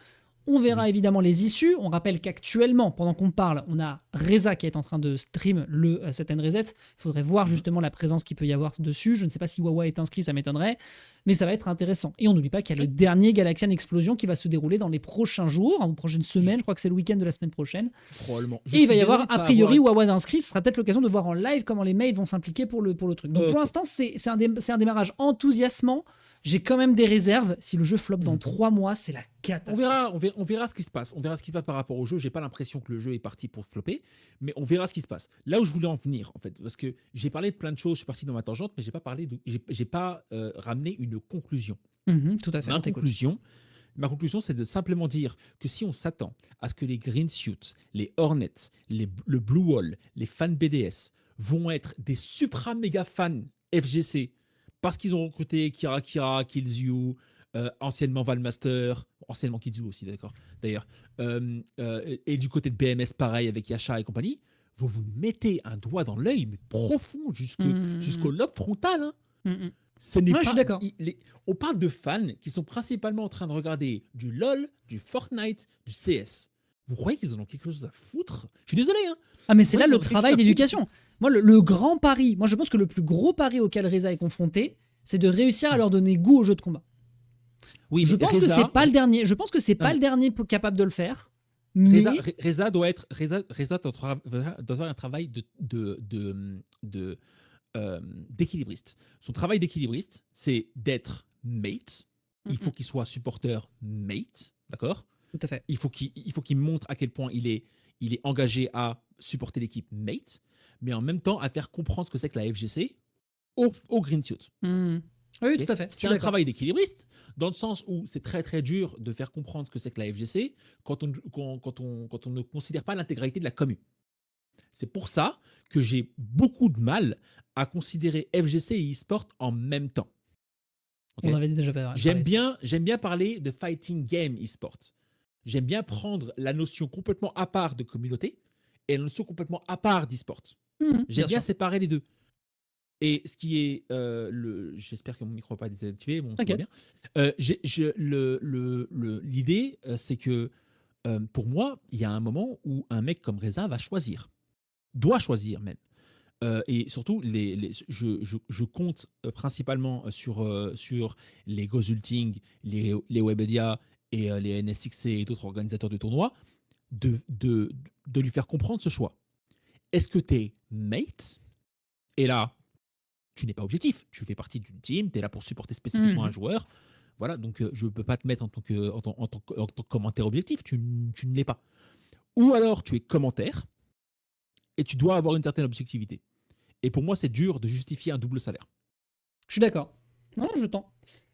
On verra évidemment les issues. On rappelle qu'actuellement, pendant qu'on parle, on a Reza qui est en train de stream le Set and Reset. Il faudrait voir justement la présence qu'il peut y avoir dessus. Je ne sais pas si Wawa est inscrit, ça m'étonnerait. Mais ça va être intéressant. Et on n'oublie pas qu'il y a le dernier Galaxian Explosion qui va se dérouler dans les prochains jours, aux prochaines semaines. Je crois que c'est le week-end de la semaine prochaine. Probablement. Et il va y avoir, a priori, Wawa d'inscrit. Ce sera peut-être l'occasion de voir en live comment les mates vont s'impliquer pour le truc. Donc pour l'instant, c'est un démarrage enthousiasmant. J'ai quand même des réserves. Si le jeu flop dans 3 mois, c'est la catastrophe. On verra ce qui se passe. On verra ce qui se passe par rapport au jeu. J'ai pas l'impression que le jeu est parti pour flopper, mais on verra ce qui se passe. Là où je voulais en venir, en fait, parce que j'ai parlé de plein de choses, je suis parti dans ma tangente, mais j'ai pas ramené une conclusion. Tout à fait. Ma conclusion, c'est de simplement dire que si on s'attend à ce que les Green Suits, les Hornets, le Blue Wall, les fans BDS vont être des supra méga fans FGC. Parce qu'ils ont recruté Kira, Killzoo, anciennement Valmaster, anciennement Killzoo aussi, d'accord, d'ailleurs. Et du côté de BMS, pareil, avec Yasha et compagnie, vous mettez un doigt dans l'œil, mais profond, jusqu'au lobe frontal. Hein. Ce n'est Ouais, je pas, suis d'accord. on parle de fans qui sont principalement en train de regarder du LoL, du Fortnite, du CS. Vous croyez qu'ils en ont quelque chose à foutre? Je suis désolé, hein. Ah, mais c'est Ouais, là ils le ont quelque travail chose à d'éducation. Moi, le grand pari, moi je pense que le plus gros pari auquel Reza est confronté, c'est de réussir à leur donner goût au jeu de combat. Oui, Je mais pense que Reza, c'est pas le dernier. Je pense que c'est pas mais- le dernier capable de le faire. Mais Reza doit avoir un travail d'équilibriste. Son travail d'équilibriste, c'est d'être mate. Il faut qu'il soit supporter mate, d'accord? tout à fait. Il faut qu'il montre à quel point il est engagé à supporter l'équipe mate, mais en même temps à faire comprendre ce que c'est que la FGC au Green Suit. Oui, Ok. tout à fait. Je C'est suis un d'accord. travail d'équilibriste, dans le sens où c'est très très dur de faire comprendre ce que c'est que la FGC quand on ne considère pas l'intégralité de la commune. C'est pour ça que j'ai beaucoup de mal à considérer FGC et e-sport en même temps. Ok. On avait déjà parlé J'aime de ça. bien parler de fighting game e-sport. J'aime bien prendre la notion complètement à part de communauté et la notion complètement à part d'e-sport. J'aime bien sûr. séparer les deux. Et ce qui est j'espère que mon micro n'a pas désactivé, bon, tout va bien. L'idée, c'est que pour moi, il y a un moment où un mec comme Reza doit choisir même. Et surtout, je compte principalement sur les Gozulting, les Webedia et les NSXC et d'autres organisateurs de tournois, de lui faire comprendre ce choix. Est-ce que tu es mate? Et là, tu n'es pas objectif. Tu fais partie d'une team, tu es là pour supporter spécifiquement un joueur. Voilà, donc je ne peux pas te mettre en tant que commentaire objectif. Tu ne l'es pas. Ou alors, tu es commentaire et tu dois avoir une certaine objectivité. Et pour moi, c'est dur de justifier un double salaire. Je suis d'accord. Non,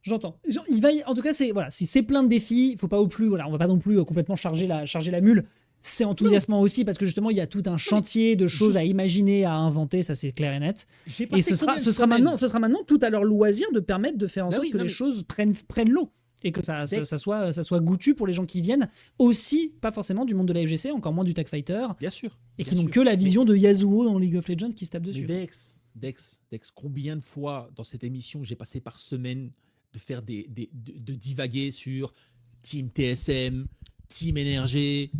j'entends. Il va, en tout cas, c'est plein de défis. Il faut pas au plus, voilà, on va pas non plus complètement charger la mule. C'est enthousiasmant aussi parce que justement, il y a tout un chantier de choses à imaginer, à inventer, ça c'est clair et net. Et ce sera maintenant tout à leur loisir de permettre de faire en sorte que les choses prennent l'eau. Et que ça soit goûtu pour les gens qui viennent, aussi, pas forcément du monde de la FGC, encore moins du Tag Fighter. Bien sûr. Et qui n'ont que la vision de Yasuo dans League of Legends qui se tape dessus. Mais Dex, combien de fois dans cette émission j'ai passé par semaine de faire de divaguer sur Team TSM, Team NRG,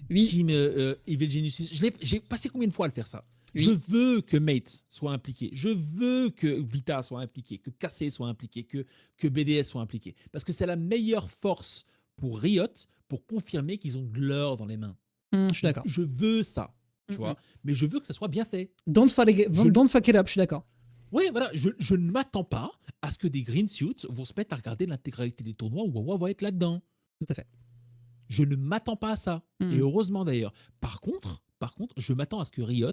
Team Evil Genius. J'ai passé combien de fois à le faire ça? Je veux que Mate soit impliqué. Je veux que Vita soit impliqué, que KC soit impliqué, que BDS soit impliqué. Parce que c'est la meilleure force pour Riot pour confirmer qu'ils ont de l'or dans les mains. Je suis d'accord. Je veux ça, tu vois. Mais je veux que ça soit bien fait. Don't fuck it up, je suis d'accord. Oui, voilà. Je ne m'attends pas à ce que des green suits vont se mettre à regarder l'intégralité des tournois où Wawa va être là-dedans. Tout à fait. Je ne m'attends pas à ça. Et heureusement d'ailleurs. Par contre, je m'attends à ce que Riot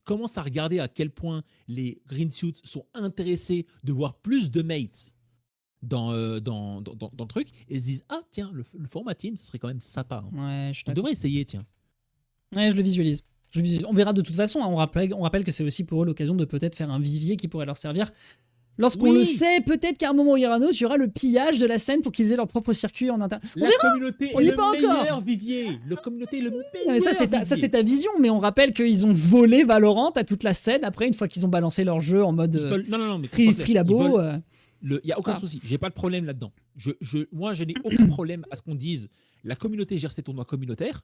commence à regarder à quel point les green suits sont intéressés de voir plus de mates dans le truc et se disent ah tiens le format team ça serait quand même sympa. Ouais, je suis on devrait essayer tiens. Ouais, je le visualise. On verra de toute façon. Hein. On rappelle que c'est aussi pour eux l'occasion de peut-être faire un vivier qui pourrait leur servir. Lorsqu'on le sait, peut-être qu'à un moment où il y aura un autre, il y aura le pillage de la scène pour qu'ils aient leur propre circuit en interne. La communauté est le meilleur vivier. La communauté est le meilleur vivier. Ça, c'est ta vision, mais on rappelle qu'ils ont volé Valorant à toute la scène après, une fois qu'ils ont balancé leur jeu en mode mais free labo. Il n'y a aucun souci. J'ai pas de problème là-dedans. Moi, je n'ai aucun problème à ce qu'on dise la communauté gère ses tournois communautaires.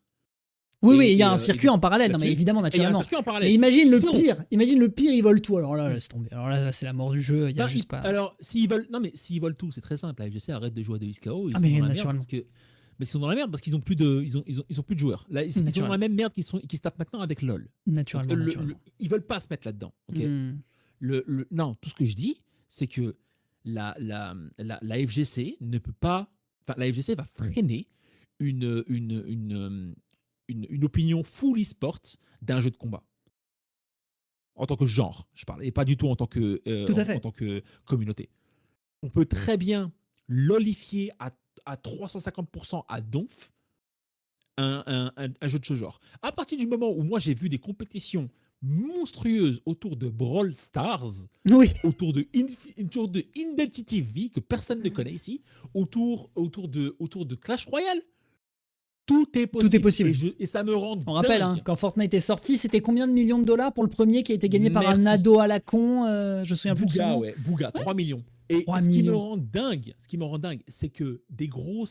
Oui, il y a un circuit en parallèle, non, mais évidemment, naturellement. Mais imagine le pire, ils volent tout. Alors là, laisse tomber. Alors là, c'est la mort du jeu. Il y a juste pas. Alors, s'ils volent tout, c'est très simple. La FGC arrête de jouer à 2XKO. Mais naturellement. Mais ils sont dans la merde parce qu'ils ont plus de, ils ont plus de joueurs. Là, ils sont dans la même merde qui se tapent maintenant avec LoL. Naturellement. Ils veulent pas se mettre là-dedans. Okay. Non, tout ce que je dis, c'est que la FGC ne peut pas. Enfin, la FGC va freiner une opinion full e-sport d'un jeu de combat. En tant que genre, je parle, et pas du tout en tant que, en tant que communauté. On peut très bien lolifier à 350% à donf un jeu de ce genre. À partir du moment où moi j'ai vu des compétitions monstrueuses autour de Brawl Stars, autour de Identity V que personne ne connaît ici, autour de Clash Royale. Tout est possible. Et ça me rend On rappelle, quand Fortnite est sorti, c'était combien de millions de dollars pour le premier qui a été gagné par un ado à la con je me souviens plus de son nom. Bouga, 3 millions. Et 3 ce qui me millions. rend dingue, c'est que des gros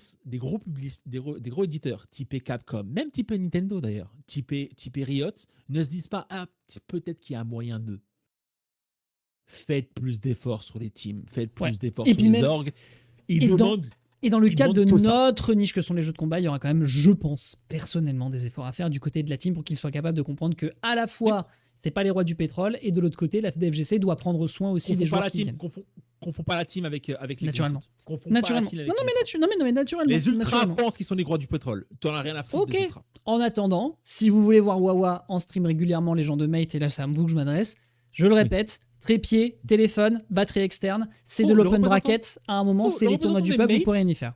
éditeurs, typés Capcom, même typés Nintendo d'ailleurs, typés Riot, ne se disent pas peut-être qu'il y a un moyen de faites plus d'efforts sur les teams, faites Ouais. plus d'efforts Et sur puis les même- orgs. Ils et dans- demandent Et dans le Ils cadre de demandent que ça. notre niche que sont les jeux de combat, il y aura quand même, je pense, personnellement, des efforts à faire du côté de la team pour qu'ils soient capables de comprendre que à la fois, c'est pas les rois du pétrole, et de l'autre côté, la FDFGC doit prendre soin aussi des joueurs qui viennent. confond pas la team avec les Naturellement. Vincent. Confond pas la Naturellement. team avec Non, les Ultras. non, mais naturellement. Les ultras naturellement. pensent qu'ils sont les rois du pétrole. T'en as rien à foutre Ok. des ultras. En attendant, si vous voulez voir Wawa en stream régulièrement, les gens de Mate, et là c'est à vous que je m'adresse, je le répète, trépied, téléphone, batterie externe, c'est de Oh, le l'open représentant- bracket. À un moment, Oh, c'est le les tournois du représentant peuple, des vous pourrez Mates. rien y faire.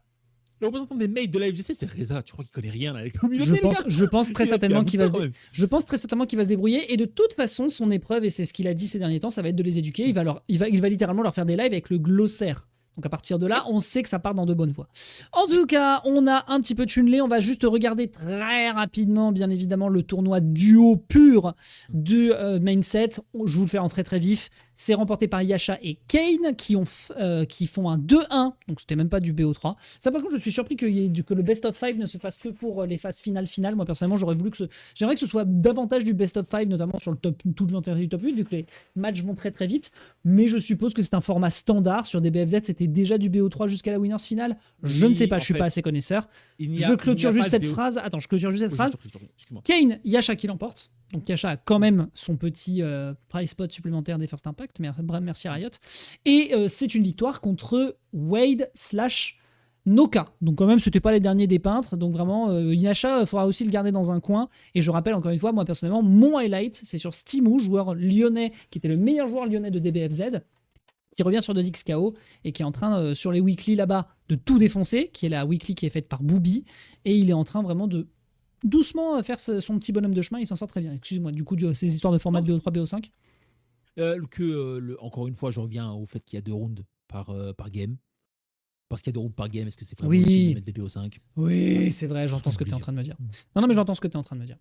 Le représentant des mates de la FGC, c'est Reza. Tu crois qu'il connaît rien à la communauté, Je pense très Il a certainement bien qu'il va se quand même. Je pense très certainement qu'il va se débrouiller, et de toute façon son épreuve, et c'est ce qu'il a dit ces derniers temps, ça va être de les éduquer. Il va littéralement leur faire des lives avec le glossaire. Donc à partir de là, on sait que ça part dans de bonnes voies. En tout cas, on a un petit peu tunnelé. On va juste regarder très rapidement, bien évidemment, le tournoi duo pur du main set. Je vous le fais en très très vif. C'est remporté par Yasha et Kane qui font un 2-1. Donc c'était même pas du BO3. Ça, par contre, je suis surpris que le best of 5 ne se fasse que pour les phases finales. Moi, personnellement, j'aimerais que ce soit davantage du best of 5, notamment sur toute l'intérieur du top 8, vu que les matchs vont très très vite. Mais je suppose que c'est un format standard. Sur des BFZ, c'était déjà du BO3 jusqu'à la winners finale. Je Oui, ne sais pas, en je suis fait, pas assez connaisseur. il n'y a- Je il clôture n'y a juste pas cette de BO. phrase. Attends, je clôture juste cette Oui, phrase. excuse-moi. Kane, Yasha qui l'emporte. Donc Yasha a quand même son petit prize spot supplémentaire des First Impact. Merci Riot. Et c'est une victoire contre Wade / Noka. Donc quand même, c'était pas les derniers des peintres. Donc vraiment, Yasha, il faudra aussi le garder dans un coin. Et je rappelle encore une fois, moi personnellement, mon highlight, c'est sur Steamou, joueur lyonnais, qui était le meilleur joueur lyonnais de DBFZ, qui revient sur 2XKO et qui est en train, sur les weekly là-bas, de tout défoncer, qui est la weekly qui est faite par Booby. Et il est en train vraiment de doucement faire son petit bonhomme de chemin. Il s'en sort très bien. Excuse-moi, du coup, ces histoires de format de BO3, BO5. Encore une fois, je reviens au fait qu'il y a 2 rounds par game. Parce qu'il y a 2 rounds par game, est-ce que c'est vraiment Oui. utile de mettre des BO5? Oui, c'est vrai, j'entends ce que tu es en train de me dire. Non, mais j'entends ce que tu es en train de me dire.